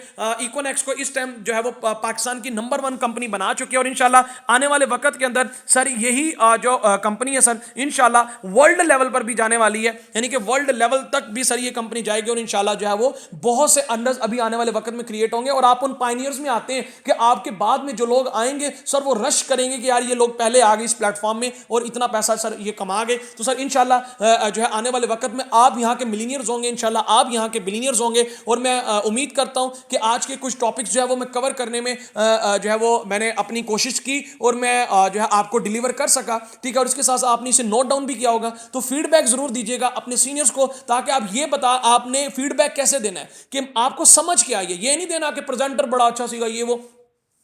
इकोनेक्स को इस टाइम जो है वो पाकिस्तान की नंबर 1 कंपनी बना चुकी है, और इंशाल्लाह आने वाले वक्त के अंदर सर यही जो कंपनी है सर इंशाल्लाह वर्ल्ड लेवल पर भी जाने वाली है, यानी कि वर्ल्ड लेवल तक भी सर ये कंपनी जाएगी, और इंशाल्लाह जो है वो बहुत से अंडर्स अभी आने वाले वक्त में क्रिएट होंगे, और आप उन पायनियर्स में आते हैं कि आपके बाद में जो लोग आएंगे सर वो रश करेंगे कि यार ये लोग पहले आ गए इस प्लेटफॉर्म में और इतना पैसा सर ये कमा गए। तो सर इंशाल्लाह जो है आने वाले वक्त में आप यहाँ के मिलीनियर्स होंगे, इंशाल्लाह आप यहाँ के बिलीनियर्स होंगे, और मैं उम्मीद करता हूँ कि आज के कुछ टॉपिक्स जो है वो मैं कवर करने में जो है वो मैंने अपनी कोशिश की और मैं जो है आपको डिलीवर कर सका। ठीक है, और इसके साथ आपने इसे नोट डाउन भी किया होगा, तो फीडबैक जरूर दीजिएगा अपने सीनियर्स को, ताकि आप ये बता आपने फीडबैक कैसे देना है कि आपको समझ के आइए, ये नहीं देना कि प्रेजेंटर बड़ा अच्छा सीगा ये वो,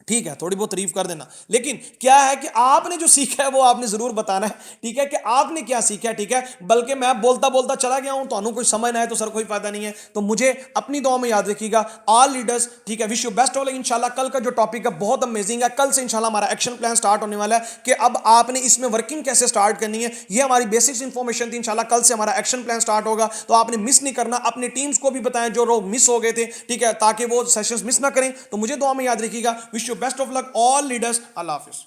ठीक है, थोड़ी बहुत तारीफ कर देना, लेकिन क्या है कि आपने जो सीखा है वो आपने जरूर बताना है। ठीक है, कि आपने क्या सीखा है। ठीक है, बल्कि मैं बोलता बोलता चला गया हूं, तो कोई समझ ना आए तो सर कोई फायदा नहीं है। तो मुझे अपनी दुआ में याद रखिएगा, ऑल लीडर्स। ठीक है, विश यू बेस्ट ऑल। इंशाल्लाह कल का जो टॉपिक है बहुत अमेजिंग है। कल से इंशाल्लाह हमारा एक्शन प्लान स्टार्ट होने वाला है कि अब आपने इसमें वर्किंग कैसे स्टार्ट करनी है। ये हमारी बेसिक्स इंफॉर्मेशन थी। इंशाल्लाह कल से हमारा एक्शन प्लान स्टार्ट होगा, तो आपने मिस नहीं करना। अपने टीम्स को भी बताएं जो लोग मिस हो गए थे, ठीक है, ताकि वो सेशंस मिस ना करें। तो मुझे दुआ में याद रखिएगा। Wish you best of luck all leaders. Allah Hafiz.